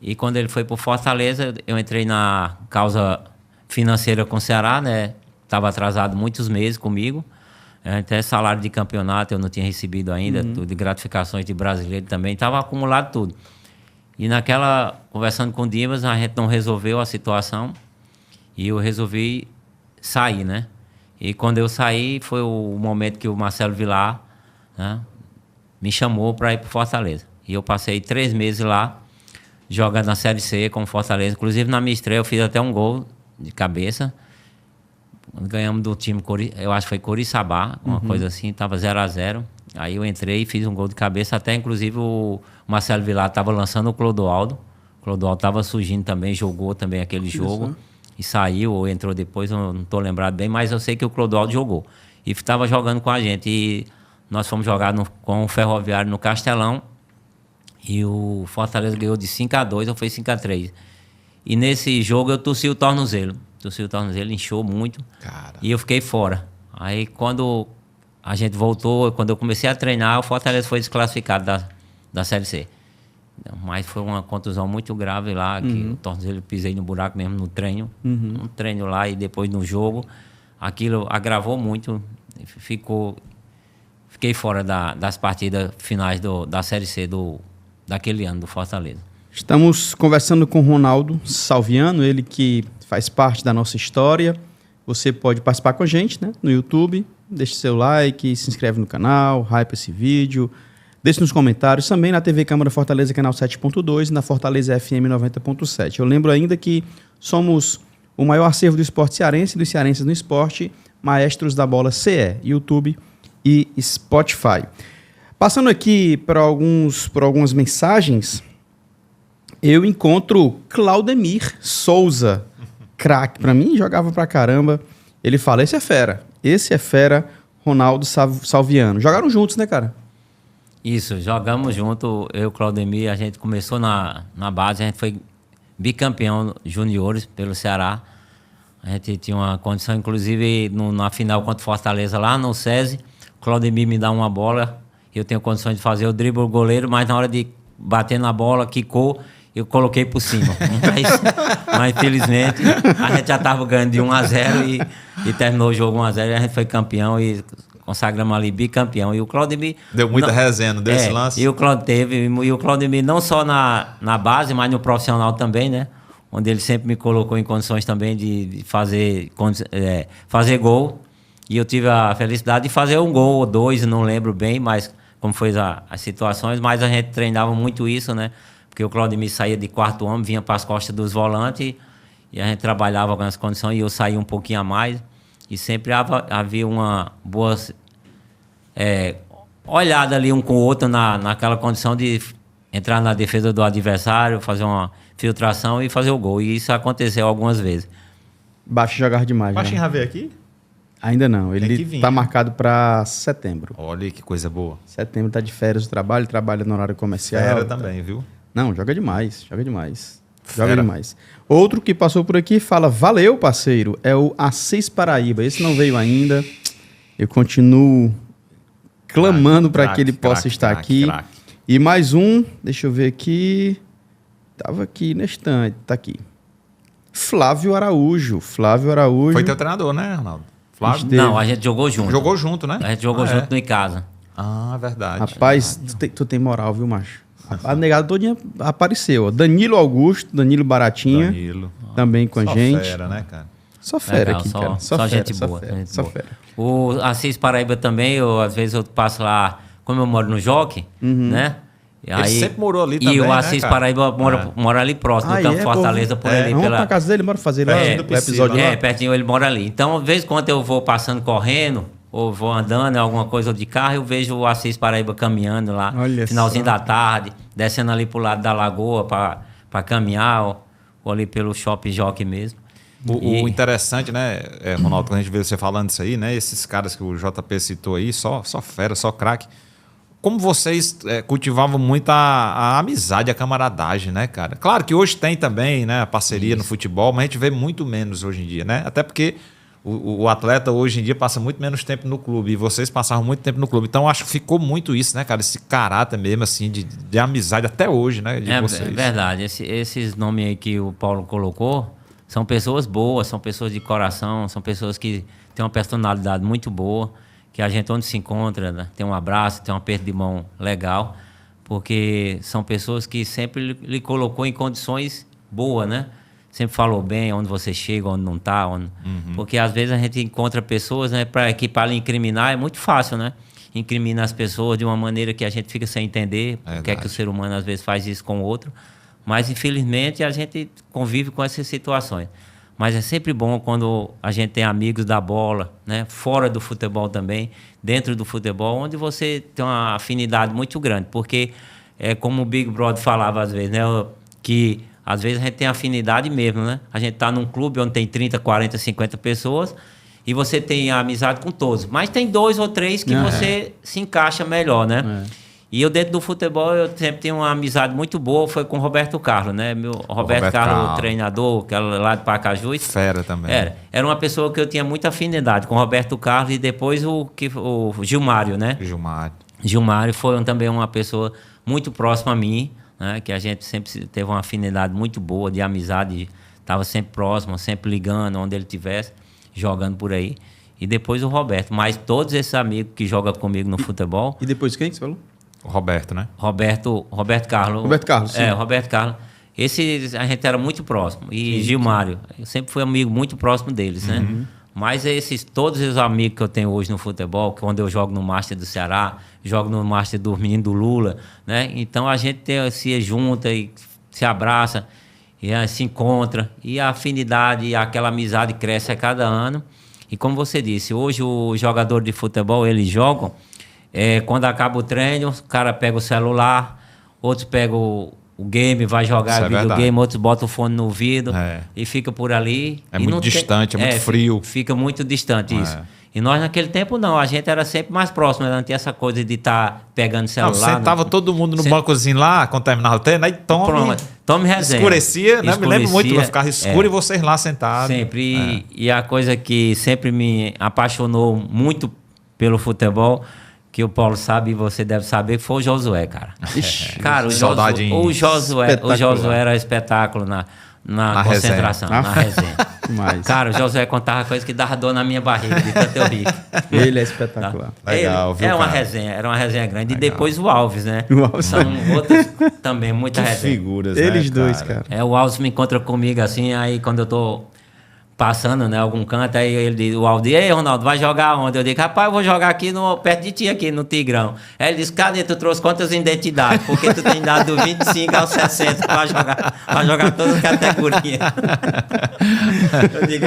E quando ele foi para o Fortaleza, eu entrei na causa financeira com o Ceará, né? Estava atrasado muitos meses comigo. Até salário de campeonato eu não tinha recebido ainda, tudo, de gratificações de brasileiro também, estava acumulado tudo. E conversando com o Dimas, a gente não resolveu a situação e eu resolvi sair, né? E quando eu saí, foi o momento que o Marcelo Vilar, né, me chamou para ir para Fortaleza. E eu passei 3 meses lá, jogando na Série C com o Fortaleza. Inclusive, na minha estreia, eu fiz até um gol de cabeça. Ganhamos do time, eu acho que foi Coriçaba, uma coisa assim, estava 0-0. Aí eu entrei e fiz um gol de cabeça, até inclusive o Marcelo Vilar estava lançando o Clodoaldo. O Clodoaldo estava surgindo também, jogou também aquele jogo. E saiu ou entrou depois, eu não estou lembrado bem, mas eu sei que o Clodoaldo jogou. E estava jogando com a gente. E nós fomos jogar com o Ferroviário no Castelão. E o Fortaleza ganhou de 5-2 ou foi 5-3. E nesse jogo eu torci o tornozelo. Inchou muito. Cara. E eu fiquei fora. Aí quando a gente voltou, quando eu comecei a treinar, o Fortaleza foi desclassificado da Série C. Mas foi uma contusão muito grave lá, que o tornozelo pisei no buraco mesmo no treino. No treino lá e depois no jogo. Aquilo agravou muito. Fiquei fora das partidas finais da Série C daquele ano do Fortaleza. Estamos conversando com o Ronaldo Salviano, ele que faz parte da nossa história. Você pode participar com a gente, né, no YouTube. Deixe seu like, se inscreve no canal, hype esse vídeo. Deixe nos comentários também na TV Câmara Fortaleza, canal 7.2 e na Fortaleza FM 90.7. Eu lembro ainda que somos o maior acervo do esporte cearense e dos cearenses no esporte, Maestros da Bola CE, YouTube e Spotify. Passando aqui por algumas mensagens, eu encontro Claudemir Souza, craque. Para mim, jogava pra caramba. Ele fala, esse é fera, Ronaldo Salviano. Jogaram juntos, né, cara? Isso, jogamos junto, eu e o Claudemir, a gente começou na base, a gente foi bicampeão juniores pelo Ceará. A gente tinha uma condição, inclusive, na final contra o Fortaleza, lá no SESI, o Claudemir me dá uma bola, eu tenho condições de fazer o drible, o goleiro, mas na hora de bater na bola, quicou, eu coloquei por cima. Mas infelizmente, a gente já estava ganhando de 1-0 e terminou o jogo 1-0 e a gente foi campeão e consagramos ali bicampeão. E o Claudemir... Deu muita resenha, não deu esse lance? E o Claudemir não só na base, mas no profissional também, né? Onde ele sempre me colocou em condições também de fazer gol. E eu tive a felicidade de fazer um gol ou 2, não lembro bem, mas como foi as situações. Mas a gente treinava muito isso, né? Porque o Claudemir saía de quarto homem, vinha para as costas dos volantes e a gente trabalhava com as condições e eu saía um pouquinho a mais. E sempre havia uma boa olhada ali um com o outro naquela condição de entrar na defesa do adversário, fazer uma filtração e fazer o gol. E isso aconteceu algumas vezes. Baixo jogar demais. Baixinho já veio aqui? Ainda não. Ele está marcado para setembro. Olha que coisa boa. Setembro está de férias do trabalho, trabalha no horário comercial. Fera também, viu? Não, joga demais. Joga demais. Outro que passou por aqui fala, valeu, parceiro, é o Assis Paraíba. Esse não veio ainda. Eu continuo clamando para que ele possa estar aqui. E mais um, deixa eu ver aqui. Tava aqui na estante, tá aqui. Flávio Araújo. Foi teu treinador, né, Ronaldo? Flávio? Não, a gente jogou junto. Jogou junto, né? A gente jogou junto no Icasa. Ah, verdade. Rapaz, tu tem moral, viu, macho? A negada todinha apareceu. Ó. Danilo Augusto, Danilo Baratinha. Também com a gente. Só fera, né, cara? Só fera aqui, cara. Só gente boa. Só fera. O Assis Paraíba também, às vezes eu passo lá, como eu moro no Jockey, né? Ele sempre morou ali também, e o Assis Paraíba mora ali próximo, no Campo Fortaleza, por ali. Vamos pra casa dele, bora fazer lá o episódio lá. Pertinho ele mora ali. Então, de vez em quando eu vou passando correndo, ou vou andando, alguma coisa de carro, eu vejo o Assis Paraíba caminhando lá, Olha finalzinho só. da tarde, descendo ali pro lado da lagoa para caminhar, ou ali pelo Shopping Jockey mesmo. O interessante, né, Ronaldo, quando a gente vê você falando isso aí, né? Esses caras que o JP citou aí, só fera, só craque. Como vocês cultivavam muito a amizade, a camaradagem, né, cara? Claro que hoje tem também, né, a parceria no futebol, mas a gente vê muito menos hoje em dia, né? Até porque o atleta hoje em dia passa muito menos tempo no clube e vocês passavam muito tempo no clube. Então acho que ficou muito isso, né, cara? Esse caráter mesmo, assim, de amizade até hoje, né? De vocês. É verdade. Esses nomes aí que o Paulo colocou são pessoas boas, são pessoas de coração, são pessoas que têm uma personalidade muito boa, que a gente onde se encontra, né, tem um abraço, tem um aperto de mão legal, porque são pessoas que sempre lhe colocou em condições boas, né? Sempre falou bem onde você chega, onde não está. Porque às vezes a gente encontra pessoas, né, para lhe incriminar é muito fácil, né? Incrimina as pessoas de uma maneira que a gente fica sem entender porque é que o ser humano às vezes faz isso com o outro. Mas infelizmente a gente convive com essas situações. Mas é sempre bom quando a gente tem amigos da bola, né? Fora do futebol também, dentro do futebol, onde você tem uma afinidade muito grande. Porque é como o Big Brother falava às vezes, né? Que às vezes a gente tem afinidade mesmo, né? A gente está num clube onde tem 30, 40, 50 pessoas e você tem a amizade com todos. Mas tem 2 ou 3 que você se encaixa melhor, né? E eu dentro do futebol, eu sempre tenho uma amizade muito boa, foi com o Roberto Carlos, né? Roberto Carlos, o treinador, que era lá de Pacaju. Fera também. Era uma pessoa que eu tinha muita afinidade com o Roberto Carlos e depois o Gilmário, né? Gilmário foi também uma pessoa muito próxima a mim, né? Que a gente sempre teve uma afinidade muito boa de amizade, estava sempre próximo, sempre ligando, onde ele estivesse, jogando por aí. E depois o Roberto. Mas todos esses amigos que jogam comigo no futebol... E depois quem que você falou? O Roberto, né? Roberto Carlos. Roberto Carlos, sim. Roberto Carlos. Esse a gente era muito próximo. E Gilmário. Eu sempre fui amigo muito próximo deles, né? Mas todos os amigos que eu tenho hoje no futebol, que quando eu jogo no Master do Ceará, jogo no Master do Menino do Lula, né? Então a gente se junta e se abraça, e se encontra. E a afinidade e aquela amizade cresce a cada ano. E como você disse, hoje os jogadores de futebol, eles jogam... quando acaba o treino, o cara pega o celular, outros pegam o game, vai jogar videogame, outros botam o fone no ouvido e fica por ali. É muito distante, é muito frio. Fica muito distante isso. E nós naquele tempo não, a gente era sempre mais próximo, não tinha essa coisa de estar pegando celular. Não, sentava todo mundo no bancozinho lá, quando terminava o treino, aí tome resenha. Escurecia, né? Me lembro muito, vai ficar escuro e vocês lá sentados. Sempre. E a coisa que sempre me apaixonou muito pelo futebol, que o Paulo sabe e você deve saber, foi o Josué, cara. Cara, o Josué era espetáculo na concentração, na resenha. Cara, o Josué contava coisas que dava dor na minha barriga, de tanto eu rir. Ele é espetacular. Tá? Legal, viu, era uma resenha grande. Legal. E depois o Alves, né? O Alves. São outros também, muita resenha. Figuras, eles dois, cara. O Alves me encontra comigo assim, aí quando eu tô passando, né, algum canto, aí ele diz, o Aldi, ei, Ronaldo, vai jogar onde? Eu digo, rapaz, eu vou jogar aqui perto de ti, aqui no Tigrão. Aí ele disse, cadê? Tu trouxe quantas identidades? Porque tu tem dado do 25 aos 60 pra jogar todas as categorias. Eu digo,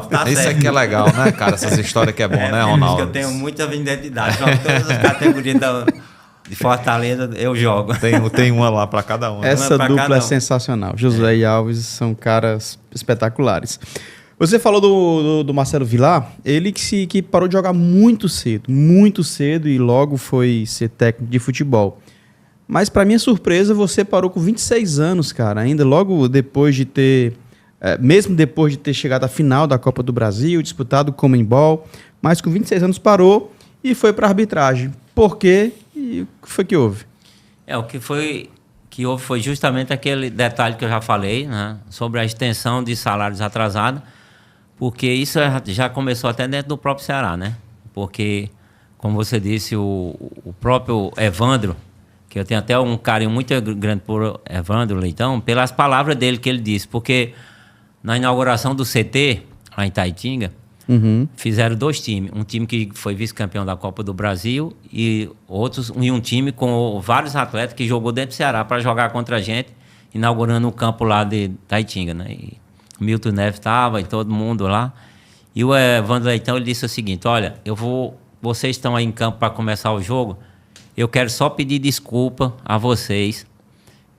tá certo. Isso aqui é legal, né, cara? Essas histórias que é bom, né, Ronaldo? Eu tenho muitas identidades, jogo todas as categorias de Fortaleza, eu jogo. Tem uma lá pra cada um. Essa dupla é sensacional. Josué e Alves são caras espetaculares. Você falou do Marcelo Vilar, ele que parou de jogar muito cedo e logo foi ser técnico de futebol. Mas para minha surpresa, você parou com 26 anos, cara, ainda logo depois de ter, mesmo depois de ter chegado à final da Copa do Brasil, disputado o Comembol, mas com 26 anos parou e foi para arbitragem. Por quê? E o que foi que houve? O que houve foi justamente aquele detalhe que eu já falei, né, sobre a extensão de salários atrasados. Porque isso já começou até dentro do próprio Ceará, né? Porque, como você disse, o próprio Evandro, que eu tenho até um carinho muito grande por Evandro Leitão, pelas palavras dele que ele disse. Porque na inauguração do CT, lá em Taitinga, fizeram 2 times. Um time que foi vice-campeão da Copa do Brasil e um time com vários atletas que jogou dentro do Ceará para jogar contra a gente, inaugurando o campo lá de Taitinga, né? Milton Neves estava e todo mundo lá. E o Evandro Leitão, ele disse o seguinte, olha, eu vou vocês estão aí em campo para começar o jogo, eu quero só pedir desculpa a vocês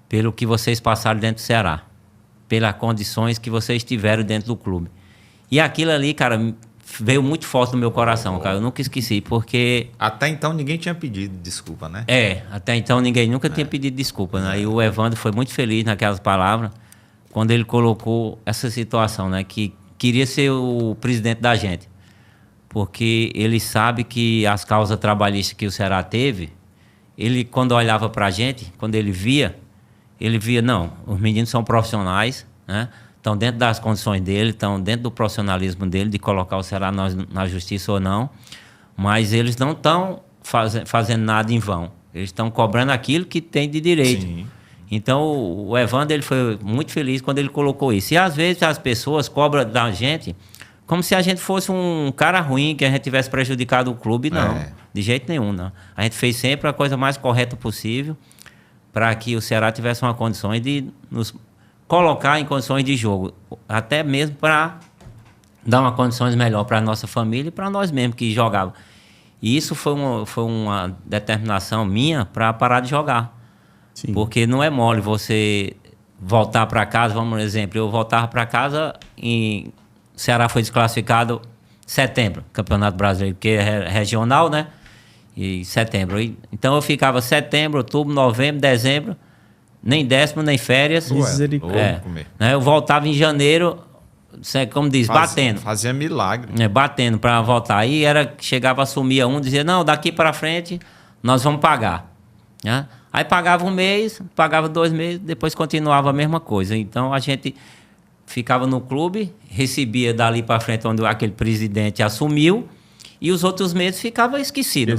pelo que vocês passaram dentro do Ceará, pelas condições que vocês tiveram dentro do clube. E aquilo ali, cara, veio muito forte no meu coração, cara. Eu nunca esqueci, porque... Até então ninguém tinha pedido desculpa, né? Até então ninguém nunca tinha pedido desculpa, né? E o Evandro foi muito feliz naquelas palavras, quando ele colocou essa situação, né? Que queria ser o presidente da gente. Porque ele sabe que as causas trabalhistas que o Ceará teve, ele, quando olhava pra gente, quando ele via, não, os meninos são profissionais, né? Estão dentro das condições dele, estão dentro do profissionalismo dele, de colocar o Ceará na justiça ou não, mas eles não estão fazendo nada em vão. Eles estão cobrando aquilo que tem de direito. Sim. Então, o Evandro ele foi muito feliz quando ele colocou isso. E, às vezes, as pessoas cobram da gente como se a gente fosse um cara ruim, que a gente tivesse prejudicado o clube. Não, de jeito nenhum, não. A gente fez sempre a coisa mais correta possível para que o Ceará tivesse uma condição de nos colocar em condições de jogo, até mesmo para dar uma condições melhor para a nossa família e para nós mesmos que jogávamos. E isso foi uma determinação minha para parar de jogar. Sim. Porque não é mole você voltar para casa, vamos por exemplo, eu voltava para casa e o Ceará foi desclassificado em setembro, Campeonato Brasileiro, porque é regional, né? E setembro. Então eu ficava setembro, outubro, novembro, dezembro, nem décimo, nem férias. Né? Eu voltava em janeiro, como diz, batendo. Fazia milagre. Batendo para voltar. Aí chegava, assumia dizia, não, daqui para frente nós vamos pagar. Né? Aí pagava um mês, pagava 2 meses, depois continuava a mesma coisa. Então a gente ficava no clube, recebia dali para frente onde aquele presidente assumiu, e os outros meses ficava esquecido.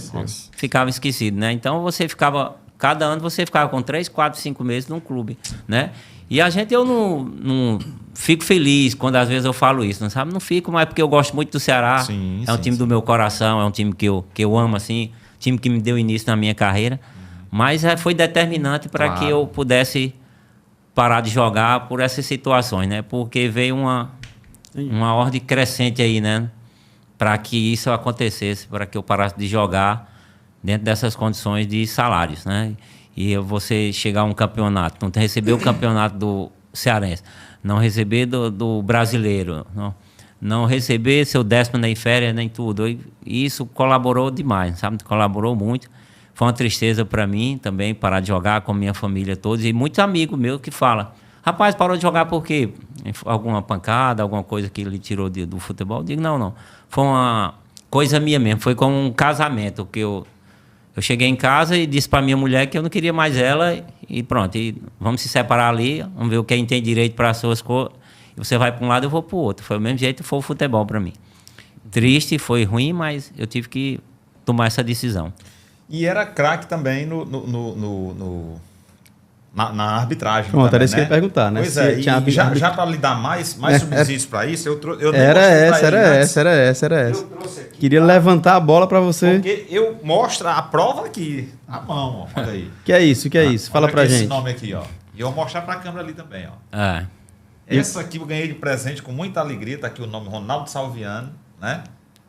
Ficava esquecido, né? Então cada ano você ficava com 3, 4, 5 meses num clube, né? E eu não fico feliz quando às vezes eu falo isso, não sabe? Não fico, mas porque eu gosto muito do Ceará. É um time do meu coração, é um time que eu amo, assim, time que me deu início na minha carreira. Mas foi determinante para que eu pudesse parar de jogar por essas situações, né? Porque veio uma ordem crescente aí, né? Para que isso acontecesse, para que eu parasse de jogar dentro dessas condições de salários, né? E você chegar a um campeonato, não receber o campeonato do cearense, não receber do brasileiro, não receber seu 10º nem férias, nem tudo. E isso colaborou demais, sabe? Colaborou muito. Foi uma tristeza para mim também parar de jogar com minha família todos. E muitos amigos meus que falam, rapaz, parou de jogar por quê? Alguma pancada, alguma coisa que ele tirou do futebol? Eu digo, não. Foi uma coisa minha mesmo, foi como um casamento, que eu cheguei em casa e disse para minha mulher que eu não queria mais ela e pronto, e vamos se separar ali, vamos ver quem tem direito para as suas coisas. E você vai para um lado, eu vou para o outro. Foi o mesmo jeito, foi o futebol para mim. Triste, foi ruim, mas eu tive que tomar essa decisão. E era craque também na arbitragem. Pronto, também, era isso que eu ia perguntar, né? Pois é, e já para lhe dar mais subsídios para isso, eu era essa. Eu trouxe aqui. Queria levantar a bola para você. Porque eu mostro a prova aqui, a mão, ó, olha aí. Que é isso? Fala pra gente. Esse nome aqui, ó. E eu vou mostrar para a câmera ali também, ó. Essa aqui eu ganhei de presente com muita alegria, tá aqui o nome Ronaldo Salviano, né?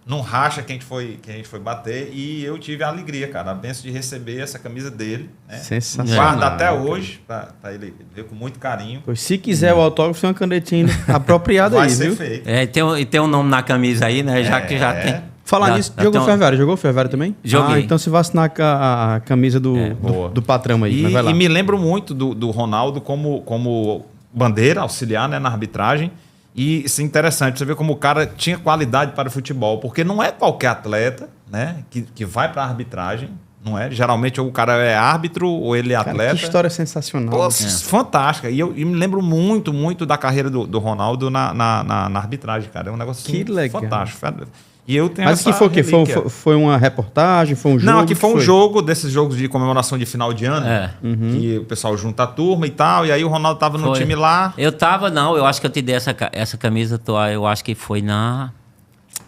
Não racha que a gente foi bater, e eu tive a alegria, cara, a benção de receber essa camisa dele, né? Sensacional. Guarda até hoje, para ele ver com muito carinho. Pois, se quiser o autógrafo, tem uma canetinha apropriada aí, viu? Vai ser feito. E tem um nome na camisa aí, né? Já que já tem. Falar nisso, jogou Ferroviário? Jogou Ferroviário também? Joguei. Então você vai assinar a camisa do patrão aí. Vai lá. E me lembro muito do Ronaldo como bandeira, auxiliar, né, na arbitragem. E isso é interessante, você vê como o cara tinha qualidade para o futebol, porque não é qualquer atleta, né, que vai para a arbitragem, não é? Geralmente o cara é árbitro ou ele é atleta. Que história sensacional. Pô, fantástica. E eu me lembro muito, muito da carreira do Ronaldo na arbitragem, cara. É um negócio assim, fantástico. E eu tenho Mas que foi o quê? Foi uma reportagem? Foi um jogo? Não, aqui foi um jogo desses jogos de comemoração de final de ano. Que o pessoal junta a turma e tal. E aí o Ronaldo tava no time lá. Eu acho que eu te dei essa camisa. Eu acho que foi na...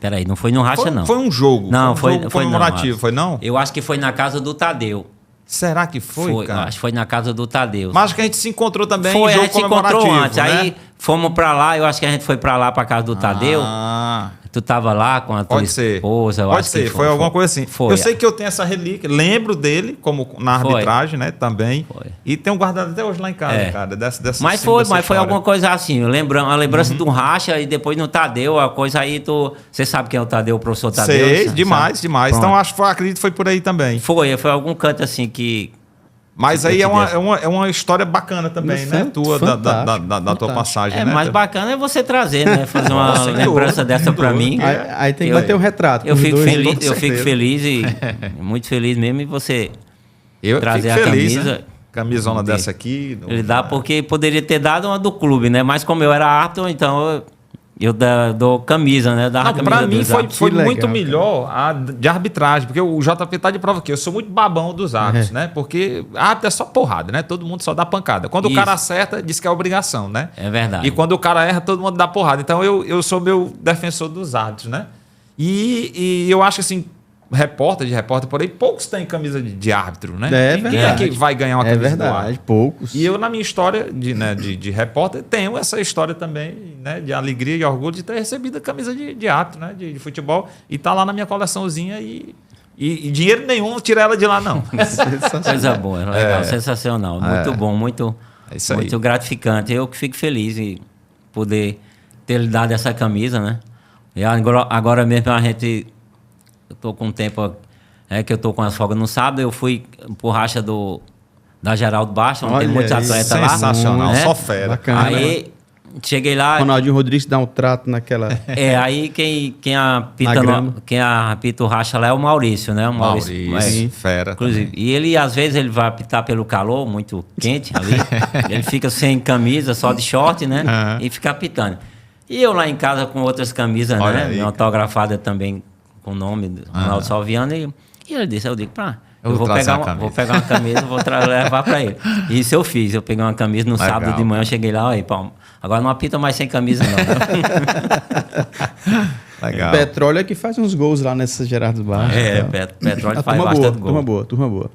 Peraí, não foi no Racha, não. Foi um jogo. Não, foi um jogo comemorativo, foi não? Eu acho que foi na casa do Tadeu. Será que foi, cara? Acho que foi na casa do Tadeu. Mas acho que a gente se encontrou também em jogo comemorativo. A gente se encontrou antes. Né? Aí fomos pra lá, eu acho que a gente foi pra lá, pra casa do Tadeu. Tu tava lá com a tua Pode ser. esposa, eu Pode acho ser, que foi alguma coisa assim. Foi. Eu sei que eu tenho essa relíquia, lembro dele como na Foi. arbitragem, né, também. Foi. E tenho guardado até hoje lá em casa, É. cara, dessa Mas dessa foi história. alguma coisa assim, a lembrança de um racha e depois no Tadeu, a coisa aí você sabe quem é o Tadeu, o professor Tadeu? Sei, sabe? demais. Pronto. Então acredito que foi por aí também. Foi algum canto assim que... Mas Eu aí te é deixo. uma história bacana também, né? Tua, da tua fantástico. passagem, né? mais bacana é você trazer, né? Fazer uma Sem lembrança dúvida, dessa sem pra dúvida. mim. Aí tem que Eu- bater um retrato. Eu com os fico dois. feliz, com eu fico certeza. feliz e muito feliz mesmo e você Eu trazer fico a feliz, camisa. né? Camisona De- dessa aqui. Ele dá porque poderia ter dado uma do clube, né? Mas como eu era árbitro, então eu dou camisa, né? Dava Não, camisa pra mim dos foi, árbitros. foi Que legal, muito cara. melhor a de arbitragem, porque o JP tá de prova aqui. Eu sou muito babão dos árbitros, né? Porque árbitro é só porrada, né? Todo mundo só dá pancada. Quando o Isso. cara acerta, diz que é obrigação, né? É verdade. E quando o cara erra, todo mundo dá porrada. Então eu sou meu defensor dos árbitros, né? E eu acho que assim, repórter por aí, poucos têm camisa de árbitro, né? É Quem verdade. é que vai ganhar uma É camisa do árbitro? verdade, poucos. E eu, na minha história de repórter, tenho essa história também, né? De alegria e orgulho de ter recebido a camisa de árbitro, né? De futebol. E tá lá na minha coleçãozinha e dinheiro nenhum tira ela de lá, não. Coisa boa, legal, sensacional. Muito bom, muito, É isso aí. muito gratificante. Eu que fico feliz em poder ter lhe dado essa camisa, né? E agora mesmo a gente... Eu tô com um tempo que eu tô com as folgas no sábado, eu fui pro racha da Geraldo Baixa, onde tem Olha muitos aí, atletas lá. Sensacional, né? só fera. Bacana. Aí cheguei lá... Ronaldinho Rodrigues dá um trato naquela. Aí quem apita, Na grama. quem apita o racha lá é o Maurício, né? O Maurício, é. fera. Inclusive, e ele, às vezes, ele vai apitar pelo calor, muito quente ali. Ele fica sem camisa, só de short, né? Aham. E fica apitando. E eu lá em casa com outras camisas, Olha né? aí, cara. Autografada também com o nome do Ronaldo Salviano. E ele disse, eu digo, Eu vou trazer uma camisa. vou pegar uma camisa, vou levar pra ele. E isso eu fiz. Eu peguei uma camisa no Legal, sábado de manhã, eu cheguei lá, aí, Paulo, agora não apita mais sem camisa, não. Legal. Petróleo é que faz uns gols lá nessa Gerardo Barros. Petróleo A faz turma bastante boa, gol. turma boa.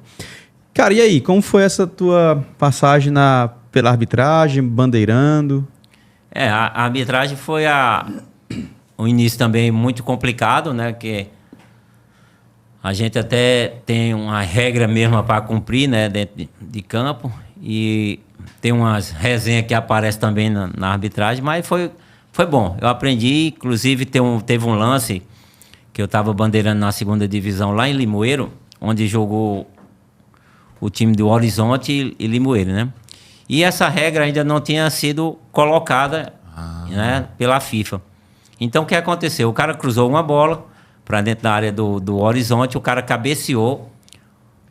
Cara, e aí, como foi essa tua passagem pela arbitragem, bandeirando? A arbitragem foi um início também muito complicado, né? Que a gente até tem uma regra mesmo para cumprir, né? Dentro de campo. E tem umas resenhas que aparecem também na arbitragem, mas foi bom. Eu aprendi, inclusive teve um lance que eu estava bandeirando na segunda divisão lá em Limoeiro, onde jogou o time do Horizonte e Limoeiro, né? E essa regra ainda não tinha sido colocada né, pela FIFA. Então, o que aconteceu? O cara cruzou uma bola para dentro da área do Horizonte, o cara cabeceou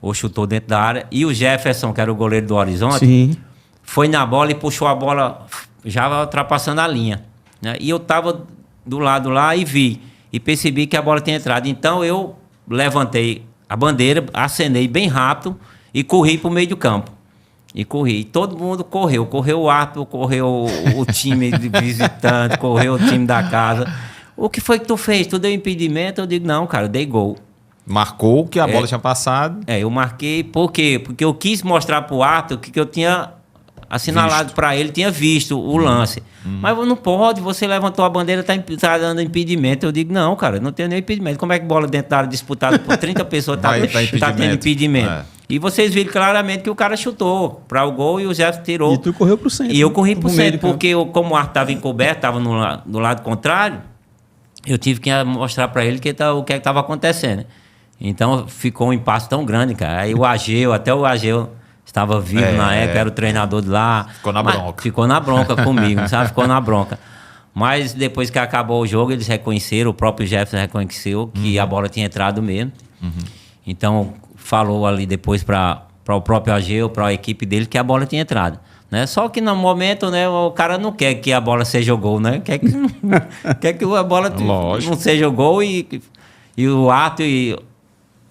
ou chutou dentro da área, e o Jefferson, que era o goleiro do Horizonte, Sim. foi na bola e puxou a bola já ultrapassando a linha. Né? E eu estava do lado lá e vi, e percebi que a bola tinha entrado. Então, eu levantei a bandeira, acenei bem rápido e corri para o meio do campo. E corri. E todo mundo correu. Correu o árbitro, correu o time de visitante, correu o time da casa. O que foi que tu fez? Tu deu impedimento? Eu digo, não, cara, eu dei gol. Marcou que a bola tinha passado. Eu marquei. Por quê? Porque eu quis mostrar pro árbitro que eu tinha assinalado para ele, tinha visto o lance. Mas não pode, você levantou a bandeira, tá dando impedimento. Eu digo, não, cara, não tenho nem impedimento. Como é que bola dentro da área disputada por 30 pessoas tá tendo impedimento? É. E vocês viram claramente que o cara chutou para o gol e o Jefferson tirou. E tu correu pro centro. E eu corri pro meio centro, do campo. porque como o árbitro estava encoberto, estava do lado contrário, eu tive que mostrar para ele o que estava acontecendo. Então ficou um impasse tão grande, cara. Aí até o Ageu estava vivo na época, era o treinador de lá. Ficou na bronca. Ficou na bronca comigo, sabe? Ficou na bronca. Mas depois que acabou o jogo, eles reconheceram, o próprio Jefferson reconheceu que a bola tinha entrado mesmo. Então falou ali depois para o próprio Ageu, para a equipe dele, que a bola tinha entrado. Né? Só que no momento, né, o cara não quer que a bola seja gol, né? Quer que a bola Lógico. não seja gol e o ato e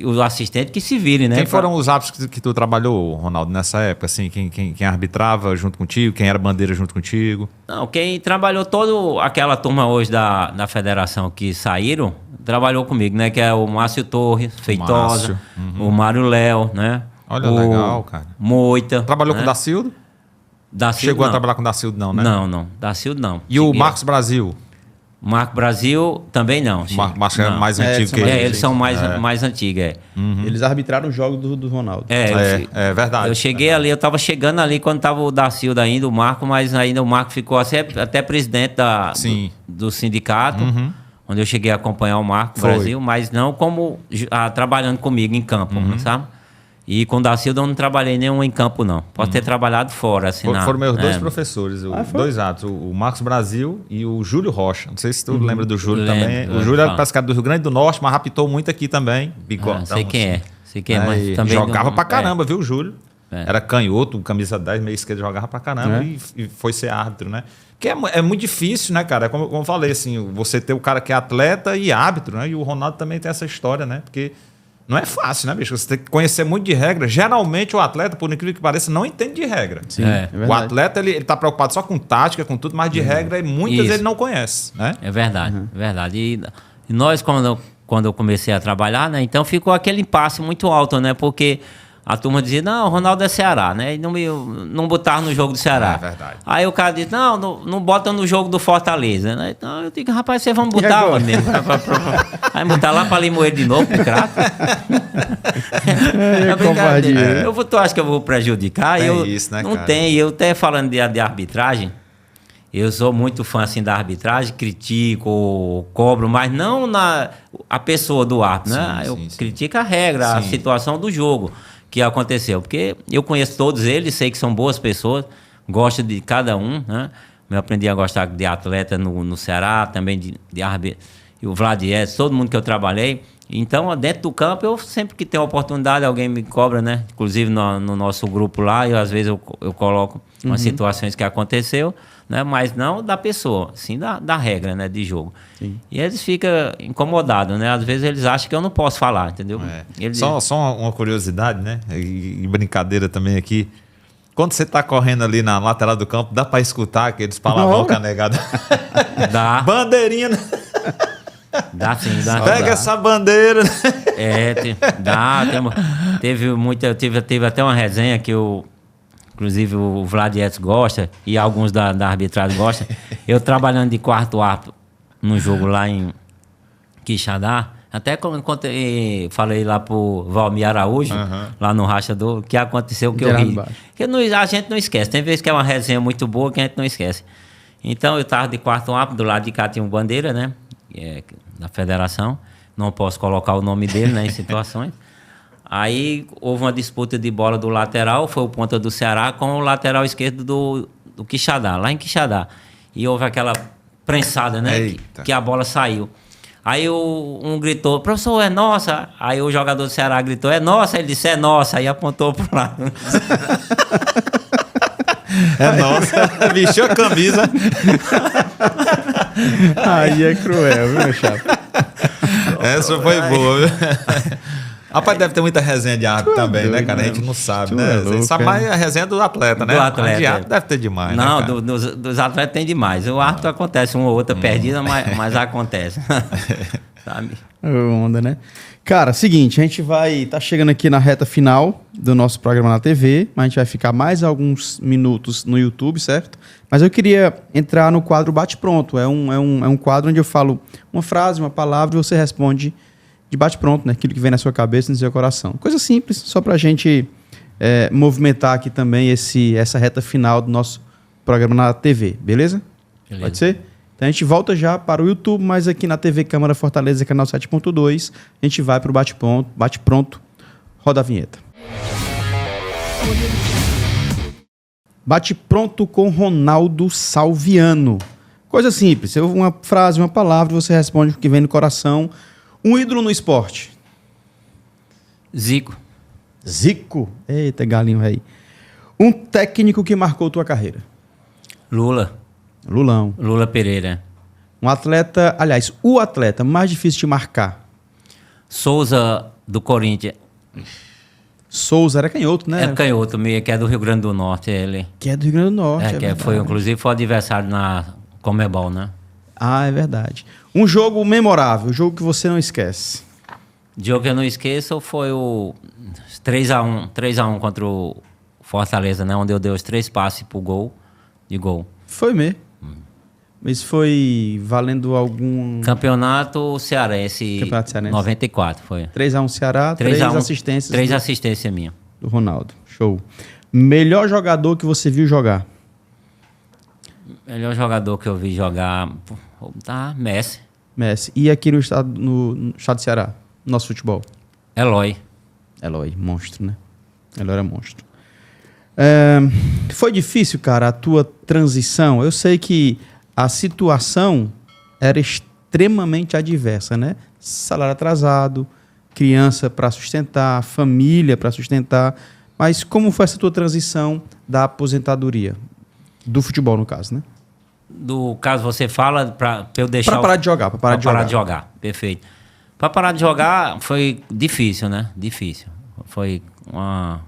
o assistente que se vire, né? Quem foram os árbitros que tu trabalhou, Ronaldo, nessa época? Assim, quem arbitrava junto contigo? Quem era bandeira junto contigo? Não, quem trabalhou toda aquela turma hoje da federação que saíram, trabalhou comigo, né? Que é o Márcio Torres, Feitosa, o Mário Léo, né? Olha, o legal, cara. Moita. Trabalhou né? com o Dacildo? Dacildo, Chegou não. a trabalhar com o Dacildo, não, né? Não. Dacildo, não. E o Cheguei- Marcos Brasil? Marco Brasil também não. Marco é mais antigo que eles são mais antigos, Eles arbitraram o jogo do Ronaldo. É verdade. Eu cheguei ali, eu estava chegando ali quando estava o Dacilda ainda, o Marco, mas ainda o Marco ficou até presidente do sindicato, onde eu cheguei a acompanhar o Marco Brasil, mas não como trabalhando comigo em campo, sabe? E com o Dacilda eu não trabalhei nenhum em campo, não. Posso ter trabalhado fora, assim. Foram meus dois professores, dois atos, o Marcos Brasil e o Júlio Rocha. Não sei se tu lembra do Júlio também. O Júlio era pescador do Rio Grande do Norte, mas raptou muito aqui também. Bigodão, sei quem é. Sei quem é, mas também jogava pra caramba, viu, o Júlio? Era canhoto, camisa 10, meio esquerda, jogava pra caramba e foi ser árbitro, né? Porque é muito difícil, né, cara? Como eu falei, assim, você ter o cara que é atleta e árbitro, né? E o Ronaldo também tem essa história, né? Porque não é fácil, né, bicho? Você tem que conhecer muito de regra. Geralmente o atleta, por incrível que pareça, não entende de regra. Sim, o atleta, ele tá preocupado só com tática, com tudo, mas de regra, muitas ele não conhece, né? É verdade, é verdade. E nós, quando eu comecei a trabalhar, né, então ficou aquele impasse muito alto, né? Porque a turma dizia, não, o Ronaldo é Ceará, né? E não botava no jogo do Ceará. É verdade. Aí o cara disse, não bota no jogo do Fortaleza, né? Então eu digo, rapaz, vocês vão botar onde mesmo? Aí botar lá para Limoeiro de novo, pro craque. Tu acha que eu vou prejudicar? Isso, né, não cara? tem. Eu até falando de arbitragem, eu sou muito fã assim, da arbitragem, critico, cobro, mas não a pessoa do árbitro, né? Eu critico a regra, a situação do jogo que aconteceu. Porque eu conheço todos eles, sei que são boas pessoas, gosto de cada um, né? Eu aprendi a gostar de atleta no Ceará, também de árbitro, e o Vlad Edson, todo mundo que eu trabalhei. Então, dentro do campo, eu sempre que tenho oportunidade, alguém me cobra, né? Inclusive no nosso grupo lá, às vezes eu coloco umas situações que aconteceu, né? Mas não da pessoa, sim da regra, né? De jogo. Sim. E eles ficam incomodados, né? Às vezes eles acham que eu não posso falar, entendeu? Só uma curiosidade, né? E brincadeira também aqui. Quando você tá correndo ali na lateral do campo, dá pra escutar aqueles palavrão canegado? Dá. Bandeirinha, né? Dá sim, dá. Pega essa bandeira. Dá. Teve até uma resenha que inclusive o Vlad Edson gosta e alguns da arbitragem gostam. Eu trabalhando de quarto árbitro no jogo lá em Quixadá, até quando falei lá pro Valmir Araújo, lá no rachador, que aconteceu que eu ri. Que a gente não esquece. Tem vezes que é uma resenha muito boa que a gente não esquece. Então eu tava de quarto árbitro, do lado de cá tinha um bandeira, né? Da federação, não posso colocar o nome dele, né, em situações. Aí houve uma disputa de bola do lateral, foi o ponta do Ceará com o lateral esquerdo do Quixadá, lá em Quixadá. E houve aquela prensada, né, que a bola saiu. Aí um gritou, professor, é nossa. Aí o jogador do Ceará gritou, é nossa. Ele disse, é nossa. Aí apontou pro lado. É nossa, vestiu a camisa. Aí é cruel, viu, meu chapa? Essa foi boa, viu? Rapaz, deve ter muita resenha de árbitro também, né, cara? A gente não sabe, né? A gente sabe mais a resenha do atleta, né? Do atleta. De árbitro deve ter demais, não, né, cara? Dos atletas tem demais. O árbitro acontece uma ou outra perdida, mas acontece. Sabe? Onda, né? Cara, seguinte, a gente tá chegando aqui na reta final do nosso programa na TV, mas a gente vai ficar mais alguns minutos no YouTube, certo? Mas eu queria entrar no quadro Bate-Pronto. É um quadro onde eu falo uma frase, uma palavra e você responde de bate-pronto, né? Aquilo que vem na sua cabeça e no seu coração. Coisa simples, só pra gente movimentar aqui também essa reta final do nosso programa na TV, beleza? Pode ser? Então a gente volta já para o YouTube, mas aqui na TV Câmara Fortaleza, canal 7.2, a gente vai para o Bate-Pronto. Roda a vinheta. Bate-Pronto com Ronaldo Salviano. Coisa simples, uma frase, uma palavra, você responde o que vem no coração. Um ídolo no esporte. Zico. Eita, galinho aí. Um técnico que marcou tua carreira. Lula Pereira. Um atleta, aliás, o atleta mais difícil de marcar. Souza, do Corinthians. Souza era canhoto, né? É canhoto, que é do Rio Grande do Norte, ele. Que é do Rio Grande do Norte, inclusive foi adversário na Comebol, né? Ah, é verdade. Um jogo memorável, um jogo que você não esquece. O jogo que eu não esqueço foi o 3x1 contra o Fortaleza, né? Onde eu dei os 3 passes pro gol. Foi mesmo. Isso foi valendo algum... Campeonato Cearense. Campeonato Cearense. 94 foi. 3x1 Ceará, 3 assistências 3 assistências minha. do Ronaldo. Show. Melhor jogador que você viu jogar? Melhor jogador que eu vi jogar, Messi. Messi. E aqui no estado do Ceará? Nosso futebol? Eloy. Eloy, monstro, né? Eloy era monstro. Foi difícil, cara, a tua transição? Eu sei que a situação era extremamente adversa, né? Salário atrasado, criança para sustentar, família para sustentar. Mas como foi essa tua transição da aposentadoria? Do futebol, no caso, né? Do caso você fala para eu deixar... Para parar de jogar. Para parar de jogar, perfeito. Para parar de jogar foi difícil, né? Difícil. Foi uma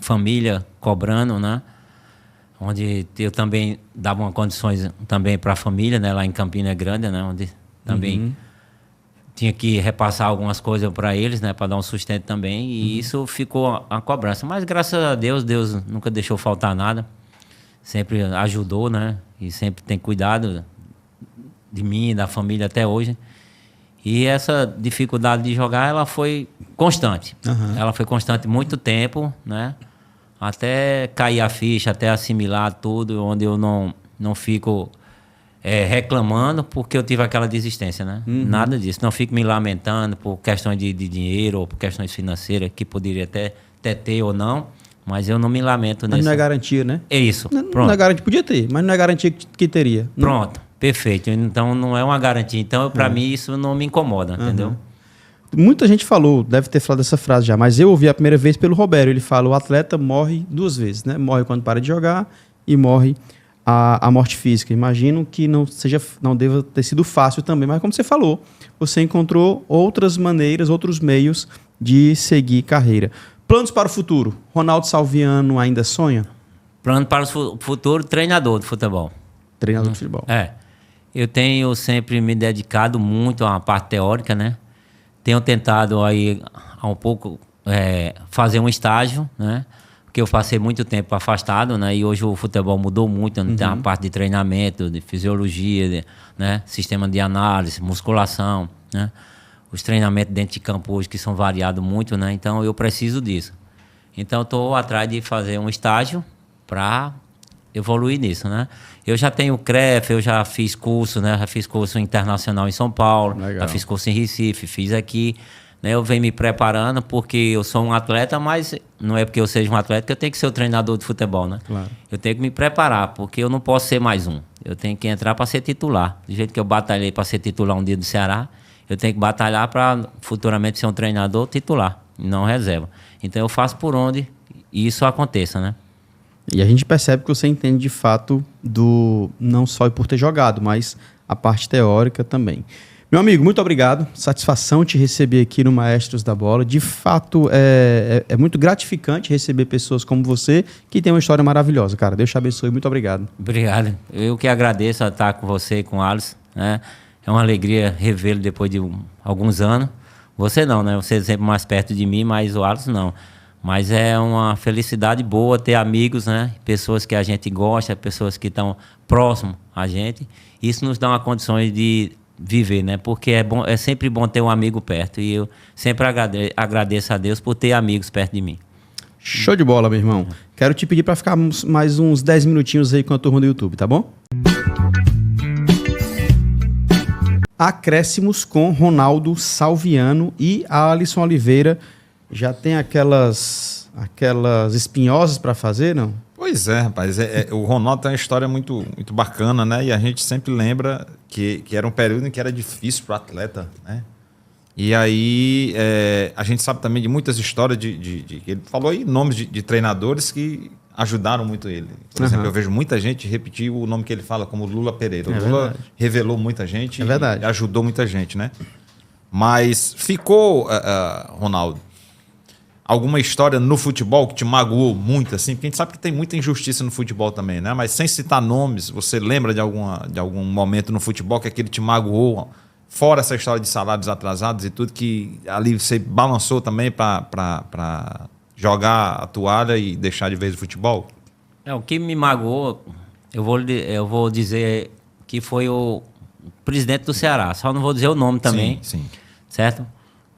família cobrando, né? Onde eu também dava uma condições também para a família, né? Lá em Campina Grande, né? Onde também tinha que repassar algumas coisas para eles, né? Para dar um sustento também. E isso ficou a cobrança. Mas graças a Deus, Deus nunca deixou faltar nada. Sempre ajudou, né? E sempre tem cuidado de mim e da família até hoje. E essa dificuldade de jogar, ela foi constante. Ela foi constante muito tempo, né? Até cair a ficha, até assimilar tudo, onde eu não fico reclamando porque eu tive aquela desistência, né? Nada disso. Não fico me lamentando por questões de dinheiro ou por questões financeiras que poderia até ter ou não. Mas eu não me lamento nisso. Mas não é garantia, né? É isso. Pronto. Não é garantia, podia ter, mas não é garantia que teria. Pronto, perfeito. Então não é uma garantia. Então, para mim, isso não me incomoda, entendeu? Muita gente falou, deve ter falado essa frase já, mas eu ouvi a primeira vez pelo Roberto. Ele fala: o atleta morre 2 vezes, né? Morre quando para de jogar e morre a morte física. Imagino que não deva ter sido fácil também, mas como você falou, você encontrou outras maneiras, outros meios de seguir carreira. Planos para o futuro? Ronaldo Salviano ainda sonha? Plano para o futuro, treinador de futebol. Treinador de futebol. Eu tenho sempre me dedicado muito à parte teórica, né? Tenho tentado aí um pouco fazer um estágio, né? Porque eu passei muito tempo afastado, né? E hoje o futebol mudou muito, né? Tem a parte de treinamento, de fisiologia, né? Sistema de análise, musculação, né? Os treinamentos dentro de campo hoje que são variados muito, né? Então eu preciso disso. Então estou atrás de fazer um estágio para evoluir nisso, né? Eu já tenho CREF, eu já fiz curso, né? Já fiz curso internacional em São Paulo, já fiz curso em Recife, fiz aqui, né? Eu venho me preparando porque eu sou um atleta, mas não é porque eu seja um atleta que eu tenho que ser o treinador de futebol, né? Claro. Eu tenho que me preparar, porque eu não posso ser mais um. Eu tenho que entrar para ser titular. Do jeito que eu batalhei para ser titular um dia do Ceará, eu tenho que batalhar para futuramente ser um treinador titular, não reserva. Então eu faço por onde isso aconteça, né? E a gente percebe que você entende de fato não só por ter jogado, mas a parte teórica também. Meu amigo, muito obrigado. Satisfação te receber aqui no Maestros da Bola. De fato, é muito gratificante receber pessoas como você que tem uma história maravilhosa, cara. Deus te abençoe. Muito obrigado. Obrigado. Eu que agradeço a estar com você e com o Alisson, né? É uma alegria revê-lo depois de alguns anos. Você não, né? Você é sempre mais perto de mim, mas o Alisson não. Mas é uma felicidade boa ter amigos, né? Pessoas que a gente gosta, pessoas que estão próximo a gente. Isso nos dá uma condições de viver, né? Porque é sempre bom ter um amigo perto. E eu sempre agradeço a Deus por ter amigos perto de mim. Show de bola, meu irmão. Quero te pedir para ficar mais uns 10 minutinhos aí com a turma do YouTube, tá bom? Acréscimos com Ronaldo Salviano e a Alisson Oliveira. Já tem aquelas espinhosas para fazer, não? Pois é, rapaz. O Ronaldo tem uma história muito, muito bacana, né? E a gente sempre lembra que era um período em que era difícil para o atleta, né? E aí a gente sabe também de muitas histórias ele falou aí nomes de treinadores que ajudaram muito ele. Por exemplo, eu vejo muita gente repetir o nome que ele fala como Lula Pereira. O Lula verdade. Revelou muita gente e ajudou muita gente, né? Mas ficou, Ronaldo, alguma história no futebol que te magoou muito, assim? Porque a gente sabe que tem muita injustiça no futebol também, né? Mas sem citar nomes, você lembra de algum momento no futebol que aquele te magoou? Fora essa história de salários atrasados e tudo, que ali você balançou também para jogar a toalha e deixar de vez o futebol? O que me magoou, eu vou dizer que foi o presidente do Ceará. Só não vou dizer o nome também, Sim. certo?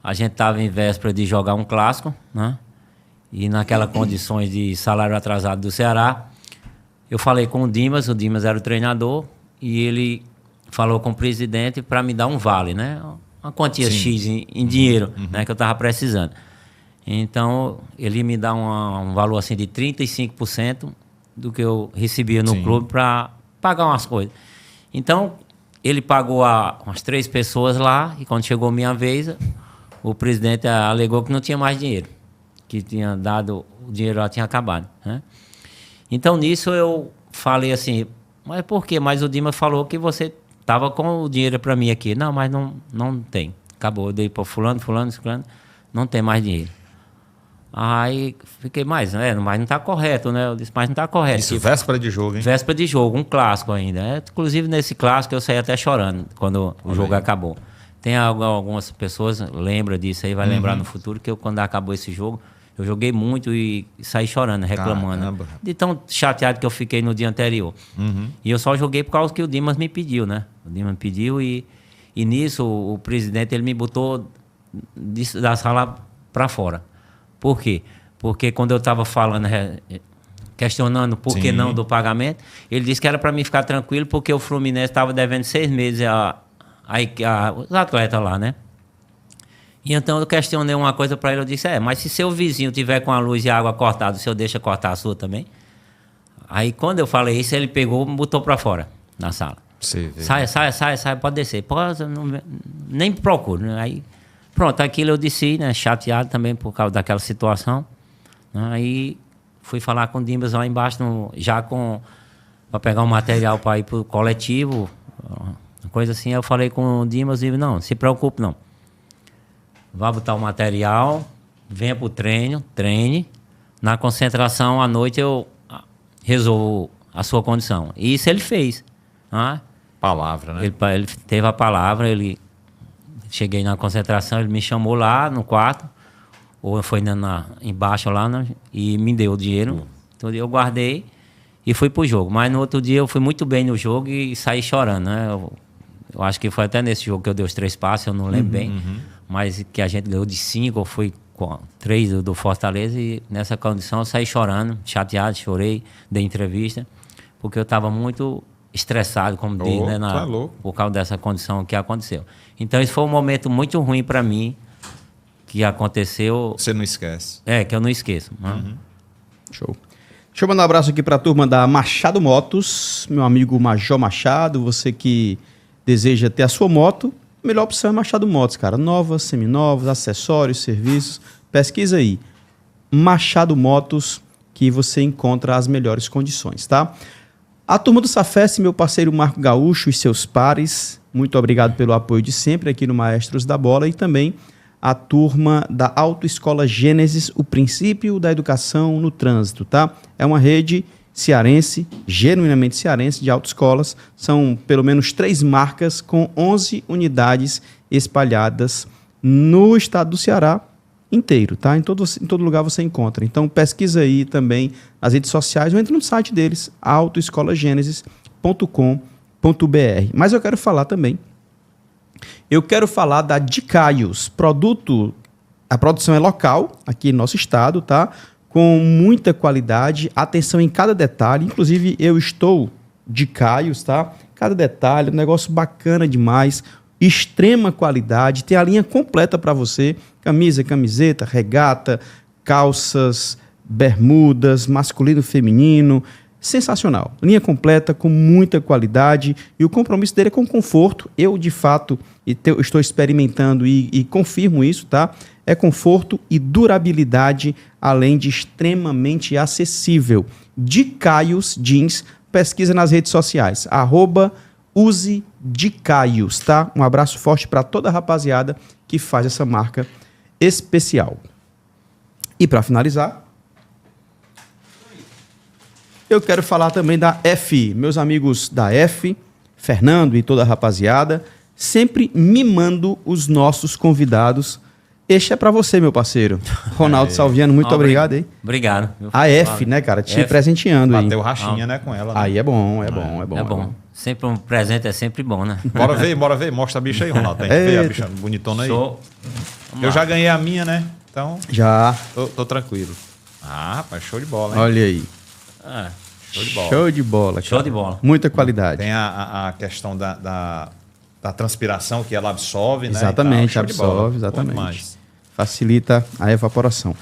A gente estava em véspera de jogar um clássico, né? E naquelas condições de salário atrasado do Ceará, eu falei com o Dimas era o treinador, e ele falou com o presidente para me dar um vale, né? Uma quantia X em dinheiro, né? Que eu estava precisando. Então, ele me dá um valor assim de 35% do que eu recebia no clube para pagar umas coisas. Então, ele pagou umas 3 pessoas lá, e quando chegou minha vez, o presidente alegou que não tinha mais dinheiro, que tinha dado, o dinheiro já tinha acabado, né? Então, nisso eu falei assim, mas por quê? Mas o Dimas falou que você estava com o dinheiro para mim aqui. Não, mas não tem. Acabou, eu dei para fulano, não tem mais dinheiro. Aí fiquei mas não está correto, né? Eu disse, mas não está correto. Isso, véspera de jogo, hein? Véspera de jogo, um clássico ainda. Inclusive, nesse clássico, eu saí até chorando quando o jogo acabou. Tem algumas pessoas lembram disso aí, vai lembrar no futuro, que quando acabou esse jogo, eu joguei muito e saí chorando, reclamando. Caramba. De tão chateado que eu fiquei no dia anterior. E eu só joguei por causa que o Dimas me pediu, né? O Dimas me pediu e nisso o presidente ele me botou da sala para fora. Por quê? Porque quando eu estava falando, questionando por que não do pagamento, ele disse que era para mim ficar tranquilo porque o Fluminense estava devendo 6 meses os atletas lá, né? E então eu questionei uma coisa para ele, eu disse, mas se seu vizinho tiver com a luz e a água cortada, o senhor deixa cortar a sua também? Aí quando eu falei isso, ele pegou e me botou para fora na sala. Sai, pode descer. Nem me procure, né? Aí pronto, aquilo eu disse, né, chateado também por causa daquela situação. Aí fui falar com o Dimas lá embaixo, para pegar um material para ir para o coletivo, coisa assim. Eu falei com o Dimas e não se preocupe não. Vá botar o material, venha para o treine. Na concentração, à noite, eu resolvo a sua condição. E isso ele fez. Palavra, né? Ele teve a palavra, cheguei na concentração, ele me chamou lá no quarto, ou foi embaixo lá, né, e me deu o dinheiro. Então eu guardei e fui pro jogo. Mas no outro dia eu fui muito bem no jogo e saí chorando, né? Eu acho que foi até nesse jogo que eu dei os 3 passes, eu não lembro bem. Mas que a gente ganhou de 5, ou foi 3 do Fortaleza, e nessa condição eu saí chorando, chateado, chorei, dei entrevista, porque eu estava muito estressado, como diz, né, por causa dessa condição que aconteceu. Então, isso foi um momento muito ruim para mim, que aconteceu... Você não esquece. Que eu não esqueço. Show. Deixa eu mandar um abraço aqui para a turma da Machado Motos, meu amigo Major Machado, você que deseja ter a sua moto, a melhor opção é Machado Motos, cara. Novas, seminovas, acessórios, serviços, pesquisa aí. Machado Motos, que você encontra as melhores condições, tá? A turma do Safest, meu parceiro Marco Gaúcho e seus pares, muito obrigado pelo apoio de sempre aqui no Maestros da Bola, e também a turma da Autoescola Gênesis, o princípio da educação no trânsito, tá? É uma rede cearense, genuinamente cearense, de autoescolas. São pelo menos 3 marcas com 11 unidades espalhadas no estado do Ceará inteiro, tá? Em todo lugar você encontra. Então pesquisa aí também nas redes sociais ou entra no site deles, autoescolagenesis.com.br. Mas eu quero falar também, da Dicaios, a produção é local, aqui no nosso estado, tá? Com muita qualidade, atenção em cada detalhe, inclusive eu estou Dicaios, tá? Cada detalhe, um negócio bacana demais, extrema qualidade, tem a linha completa para você, camisa, camiseta, regata, calças, bermudas, masculino, feminino, sensacional. Linha completa, com muita qualidade, e o compromisso dele é com conforto. Eu, de fato, estou experimentando e confirmo isso, tá? É conforto e durabilidade, além de extremamente acessível. Dicaios Jeans, pesquisa nas redes sociais, @usedicaios, tá? Um abraço forte para toda a rapaziada que faz essa marca especial. E para finalizar, eu quero falar também da F. Meus amigos da F, Fernando e toda a rapaziada, sempre mimando os nossos convidados Este é pra você, meu parceiro. Ronaldo Salviano, muito obrigado aí. Obrigado. A F, né, cara? Te F. presenteando aí. Bateu rachinha, né, com ela. Né? Aí é bom. É bom. Sempre um presente é sempre bom, né? Bora ver. Mostra a bicha aí, Ronaldo. Tem que ver a bicha bonitona aí. Show. Eu já ganhei a minha, né? Então, Já. tô tranquilo. Ah, rapaz, show de bola, hein? Olha aí. É, Show de bola. Show de bola. Cara. show de bola. Muita qualidade. Tem a questão da transpiração que ela absorve, né? Exatamente, e tal. Show de bola. absorve, Bom exatamente. demais. Facilita a evaporação.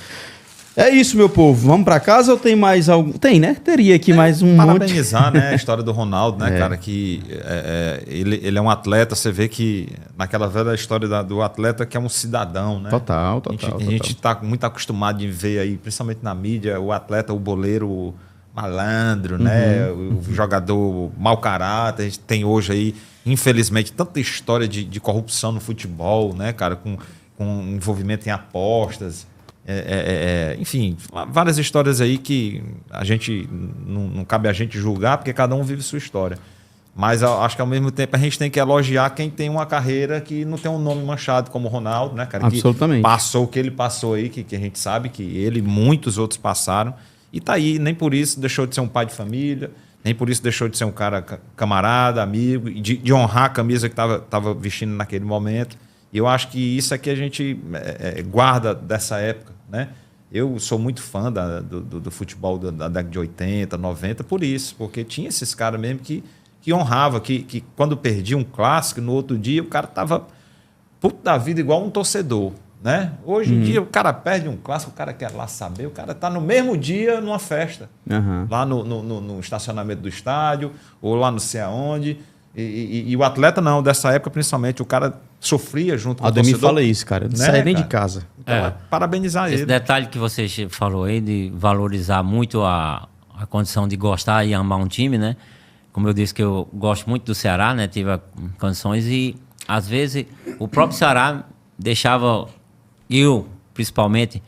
É isso, meu povo. Vamos pra casa ou tem mais algum? Tem, né? Teria aqui mais um monte. Parabenizar, né, a história do Ronaldo, né, cara, que ele é um atleta, você vê que naquela velha história do atleta que é um cidadão, né? Total. A gente tá muito acostumado de ver aí, principalmente na mídia, o atleta, o boleiro malandro, né? O jogador mau caráter. A gente tem hoje aí, infelizmente, tanta história de corrupção no futebol, né, cara, com envolvimento em apostas. Enfim, várias histórias aí que a gente não cabe a gente julgar, porque cada um vive sua história. Mas eu acho que ao mesmo tempo a gente tem que elogiar quem tem uma carreira que não tem um nome manchado como o Ronaldo, né, cara? Absolutamente. Que passou o que ele passou aí, que a gente sabe que ele e muitos outros passaram. E tá aí, nem por isso deixou de ser um pai de família, nem por isso deixou de ser um cara camarada, amigo, e de honrar a camisa que estava vestindo naquele momento. E eu acho que isso é que a gente guarda dessa época, né? Eu sou muito fã do futebol da década de 80, 90, por isso, porque tinha esses caras mesmo que honrava, que quando perdia um clássico, no outro dia o cara tava puto da vida igual um torcedor, né? Hoje em dia o cara perde um clássico, o cara quer lá saber, o cara tá no mesmo dia numa festa, lá no estacionamento do estádio, ou lá não sei aonde. E o atleta não, dessa época principalmente, o cara sofria junto com o torcedor. Ademir fala isso, cara. Não saia nem de casa. Então, parabenizar Esse ele. detalhe que você falou aí de valorizar muito a condição de gostar e amar um time, né? Como eu disse que eu gosto muito do Ceará, né? Tive condições e às vezes o próprio Ceará deixava eu, principalmente,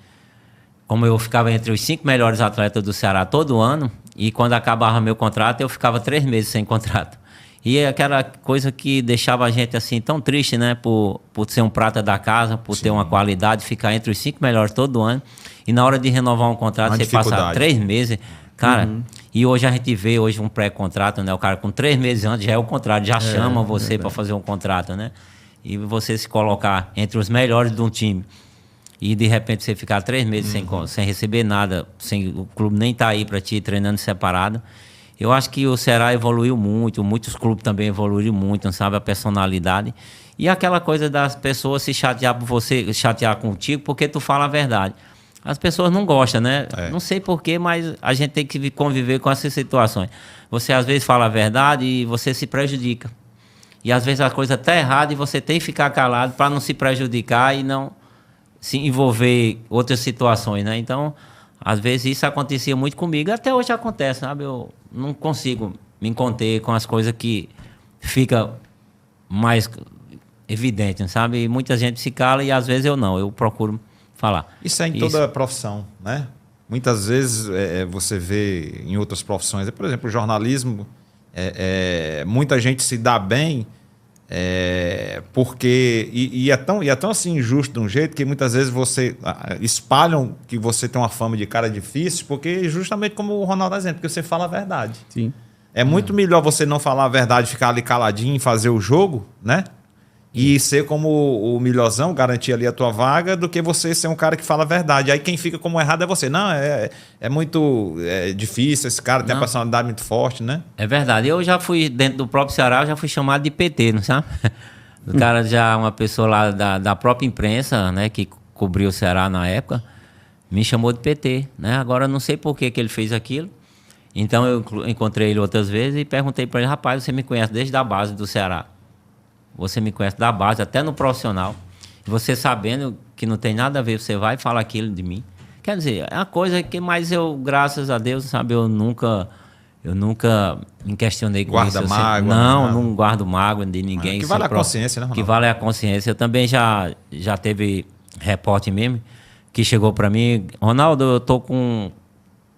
como eu ficava entre os 5 melhores atletas do Ceará todo ano e quando acabava meu contrato eu ficava 3 meses sem contrato. E é aquela coisa que deixava a gente assim tão triste, né? Por ser um prata da casa, por ter uma qualidade, ficar entre os 5 melhores todo ano. E na hora de renovar um contrato, você passa 3 meses. Cara, e hoje a gente vê um pré-contrato, né? O cara com 3 meses antes já é o contrato, já chama você para fazer um contrato, né? E você se colocar entre os melhores de um time e de repente você ficar 3 meses sem receber nada, sem o clube nem tá aí para ti treinando separado. Eu acho que o Ceará evoluiu muito, muitos clubes também evoluíram muito, sabe? A personalidade. E aquela coisa das pessoas se chatear por você, chatear contigo, porque tu fala a verdade. As pessoas não gostam, né? Não sei porquê, mas a gente tem que conviver com essas situações. Você às vezes fala a verdade e você se prejudica. E às vezes a coisa está errada e você tem que ficar calado para não se prejudicar e não se envolver em outras situações, né? Então, às vezes isso acontecia muito comigo. Até hoje acontece, sabe? Eu não consigo me conter com as coisas que fica mais evidente, sabe? E muita gente se cala e às vezes eu não. Eu procuro falar. Isso é em toda profissão, né? Muitas vezes você vê em outras profissões, por exemplo, o jornalismo, muita gente se dá bem porque e é tão assim injusto de um jeito que muitas vezes você espalham que você tem uma fama de cara difícil, porque justamente como o Ronaldo dizendo, porque você fala a verdade. Sim. É muito melhor você não falar a verdade, ficar ali caladinho e fazer o jogo, né? E ser como o melhorzão, garantir ali a tua vaga, do que você ser um cara que fala a verdade. Aí quem fica como errado é você. Não, é muito difícil, esse cara tem a personalidade muito forte, né? É verdade. Eu já fui, dentro do próprio Ceará, eu já fui chamado de PT, não sabe? O cara já, uma pessoa lá da própria imprensa, né, que cobriu o Ceará na época, me chamou de PT, né? Agora, não sei por que ele fez aquilo. Então, eu encontrei ele outras vezes e perguntei para ele, rapaz, você me conhece desde a base do Ceará. Você me conhece da base, até no profissional. Você sabendo que não tem nada a ver, você vai falar aquilo de mim. Quer dizer, é uma coisa que mais eu, graças a Deus, sabe, eu nunca me questionei com Guarda isso. mágoa. Não guardo mágoa de ninguém. Que vale a consciência, né, Ronaldo? Que vale a consciência. Eu também já teve repórter mesmo que chegou para mim, Ronaldo, eu tô com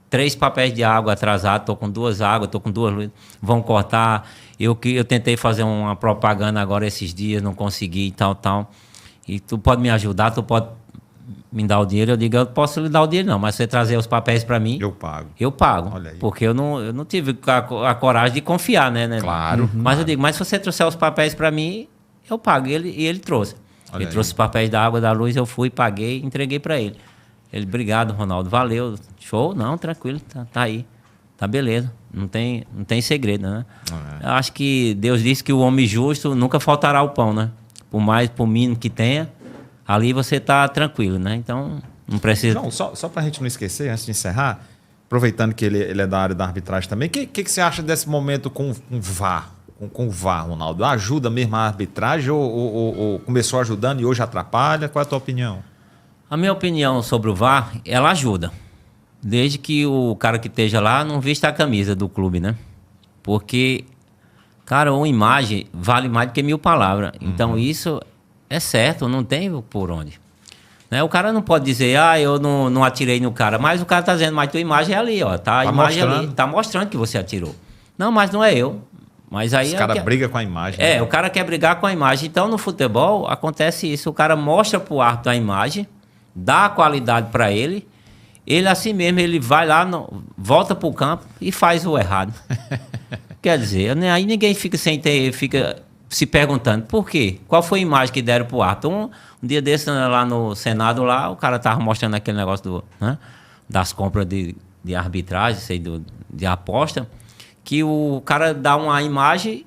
3 papéis de água atrasados, tô com 2 águas, tô com 2 luzes, vão cortar. Eu tentei fazer uma propaganda agora esses dias, não consegui e tal. E tu pode me ajudar, tu pode me dar o dinheiro, eu digo, eu posso lhe dar o dinheiro não, mas se você trazer os papéis para mim, Eu pago. eu pago. Olha aí. Porque eu não tive a coragem de confiar, né? Claro. Mas eu digo, mas se você trouxer os papéis para mim, eu pago. E ele trouxe. Olha Ele aí. trouxe os papéis da água, da luz, eu fui, paguei, entreguei para ele. Ele, obrigado, Ronaldo, valeu. Show? Não, tranquilo, tá aí. Tá beleza. Não tem segredo, né? Eu acho que Deus disse que o homem justo nunca faltará o pão, né? Por mínimo que tenha, ali você tá tranquilo, né? Então, não precisa... Não, só para a gente não esquecer, antes de encerrar, aproveitando que ele é da área da arbitragem também, o que você acha desse momento com o VAR? Com o VAR, Ronaldo? Ajuda mesmo a arbitragem ou começou ajudando e hoje atrapalha? Qual é a tua opinião? A minha opinião sobre o VAR, ela ajuda. Desde que o cara que esteja lá não vista a camisa do clube, né? Porque, cara, uma imagem vale mais do que 1000 palavras. Então, isso é certo, não tem por onde. Né? O cara não pode dizer, eu não atirei no cara. Mas o cara tá dizendo, mas tua imagem é ali, ó. Tá a imagem mostrando. ali, tá mostrando que você atirou. Não, mas não é eu. Mas aí Os caras brigam com a imagem. né? o cara quer brigar com a imagem. Então, no futebol, acontece isso. O cara mostra pro árbitro a imagem, dá a qualidade para ele, ele assim mesmo, ele vai lá, volta pro campo e faz o errado. Quer dizer, né, aí ninguém fica fica se perguntando, por quê? Qual foi a imagem que deram pro árbitro? Um dia desse, lá no Senado, lá, o cara tava mostrando aquele negócio das compras de arbitragem, de aposta, que o cara dá uma imagem,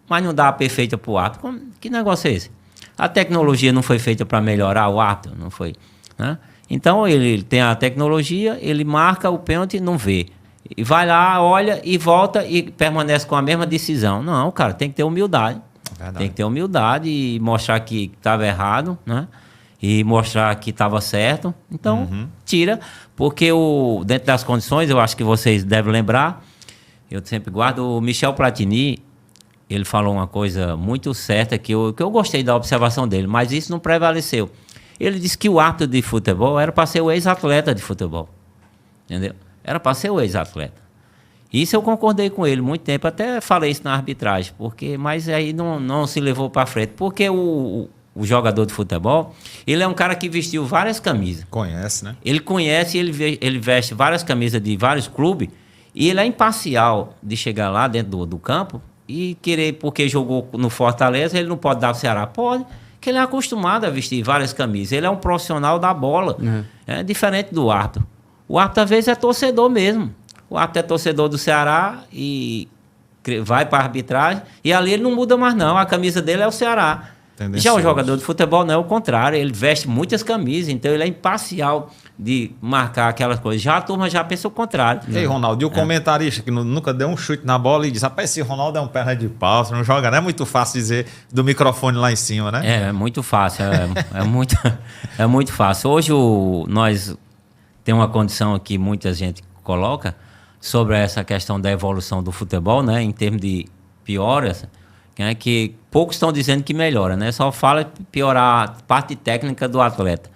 mas não dá a perfeita pro árbitro. Que negócio é esse? A tecnologia não foi feita para melhorar o árbitro, não foi, né? Então, ele tem a tecnologia, ele marca o pênalti e não vê. E vai lá, olha e volta e permanece com a mesma decisão. Não, cara, tem que ter humildade. Verdade. Tem que ter humildade e mostrar que estava errado, né? E mostrar que estava certo. Então, tira. Porque dentro das condições, eu acho que vocês devem lembrar, eu sempre guardo, o Michel Platini, ele falou uma coisa muito certa que eu gostei da observação dele, mas isso não prevaleceu. Ele disse que o árbitro de futebol era para ser o ex-atleta de futebol. Entendeu? Era para ser o ex-atleta. Isso eu concordei com ele muito tempo, até falei isso na arbitragem, mas aí não se levou para frente. Porque o jogador de futebol, ele é um cara que vestiu várias camisas. Conhece, né? Ele conhece, ele veste várias camisas de vários clubes, e ele é imparcial de chegar lá dentro do campo e querer, porque jogou no Fortaleza, ele não pode dar o Ceará. Pode. Que ele é acostumado a vestir várias camisas. Ele é um profissional da bola. É diferente do árbitro. O árbitro, às vezes, é torcedor mesmo. O árbitro é torcedor do Ceará e vai para a arbitragem. E ali ele não muda mais, não. A camisa dele é o Ceará. Já o jogador de futebol não é o contrário. Ele veste muitas camisas, então ele é imparcial de marcar aquelas coisas. Já a turma já pensa o contrário. Ei, Ronaldo, e o comentarista que nunca deu um chute na bola e diz, rapaz, esse Ronaldo é um perna de pau, você não joga, não é muito fácil dizer do microfone lá em cima, né? É muito fácil, é muito fácil. Hoje nós temos uma condição que muita gente coloca sobre essa questão da evolução do futebol, né, em termos de pioras, né, que poucos estão dizendo que melhora, né? Só fala piorar a parte técnica do atleta.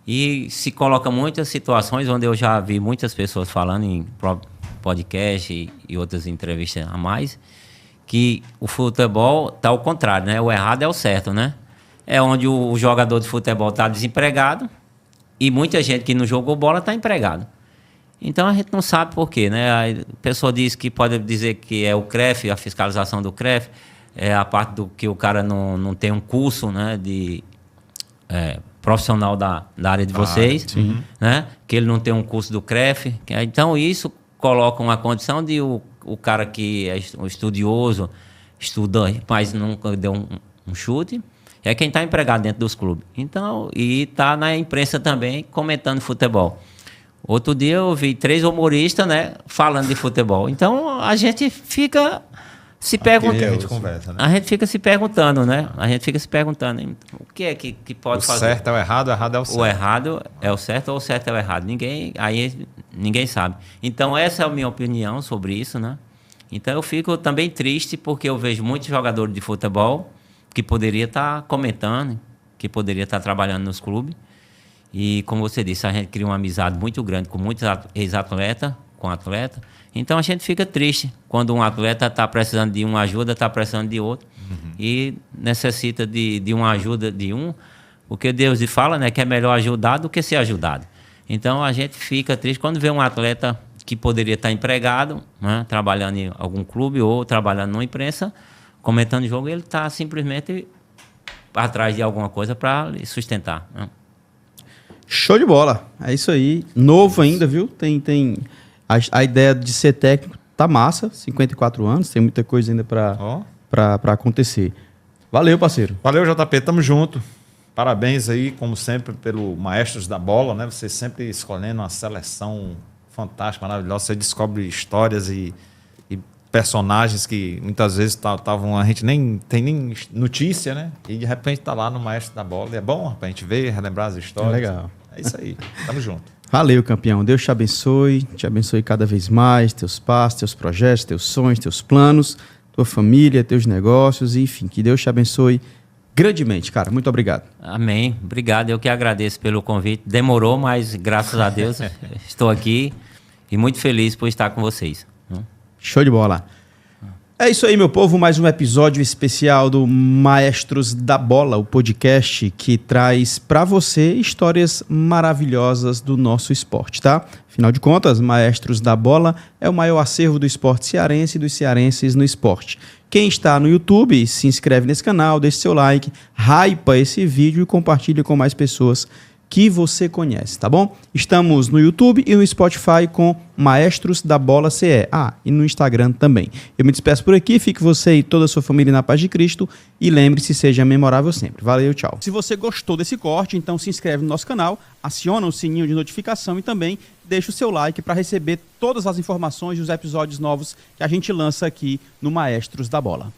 E se coloca muitas situações onde eu já vi muitas pessoas falando em podcast e outras entrevistas a mais, que o futebol está ao contrário, né? O errado é o certo, né? É onde o jogador de futebol está desempregado e muita gente que não jogou bola está empregado. Então a gente não sabe por quê, né? A pessoa diz que pode dizer que é o CREF, a fiscalização do CREF, é a parte do que o cara não tem um curso, né, de profissional da área de vocês, né? Que ele não tem um curso do CREF. Então isso coloca uma condição de o cara que é um estudioso, estuda, mas nunca deu um chute, é quem está empregado dentro dos clubes. Então, e está na imprensa também comentando futebol. Outro dia eu vi 3 humoristas, né, falando de futebol. Então a gente fica se perguntando. A gente conversa, né? A gente fica se perguntando, né? A gente fica se perguntando o que é que pode fazer. O certo é o errado é o certo. O errado é o certo ou o certo é o errado. Ninguém sabe. Então essa é a minha opinião sobre isso, né? Então eu fico também triste porque eu vejo muitos jogadores de futebol que poderia estar comentando, que poderia estar trabalhando nos clubes. E, como você disse, a gente cria uma amizade muito grande com muitos ex-atletas, com atleta. Então, a gente fica triste quando um atleta está precisando de uma ajuda, está precisando de outro. E necessita de uma ajuda de um Porque Deus fala, né, que é melhor ajudar do que ser ajudado. Então a gente fica triste quando vê um atleta que poderia estar empregado, né, trabalhando em algum clube ou trabalhando numa imprensa, comentando jogo, ele está simplesmente atrás de alguma coisa para sustentar, né? Show de bola. É isso aí. Novo ainda, viu? Tem a ideia de ser técnico tá massa. 54 anos, tem muita coisa ainda para acontecer. Valeu, parceiro. Valeu, JP. Tamo junto. Parabéns aí, como sempre, pelo Maestros da Bola, né? Você sempre escolhendo uma seleção fantástica, maravilhosa. Você descobre histórias e personagens que muitas vezes estavam, a gente nem tem nem notícia, né? E de repente tá lá no Maestro da Bola. E é bom, rapaz, a gente ver, relembrar as histórias. Legal. É isso aí. Tamo junto. Valeu, campeão. Deus te abençoe cada vez mais, teus passos, teus projetos, teus sonhos, teus planos, tua família, teus negócios, enfim, que Deus te abençoe grandemente, cara. Muito obrigado. Amém. Obrigado. Eu que agradeço pelo convite. Demorou, mas graças a Deus estou aqui e muito feliz por estar com vocês. Show de bola. É isso aí, meu povo. Mais um episódio especial do Maestros da Bola, o podcast que traz para você histórias maravilhosas do nosso esporte, tá? Afinal de contas, Maestros da Bola é o maior acervo do esporte cearense e dos cearenses no esporte. Quem está no YouTube, se inscreve nesse canal, deixe seu like, hypa esse vídeo e compartilha com mais pessoas que você conhece, tá bom? Estamos no YouTube e no Spotify com Maestros da Bola CE. E no Instagram também. Eu me despeço por aqui, fique você e toda a sua família na paz de Cristo e lembre-se, seja memorável sempre. Valeu, tchau. Se você gostou desse corte, então se inscreve no nosso canal, aciona o sininho de notificação e também deixa o seu like para receber todas as informações dos episódios novos que a gente lança aqui no Maestros da Bola.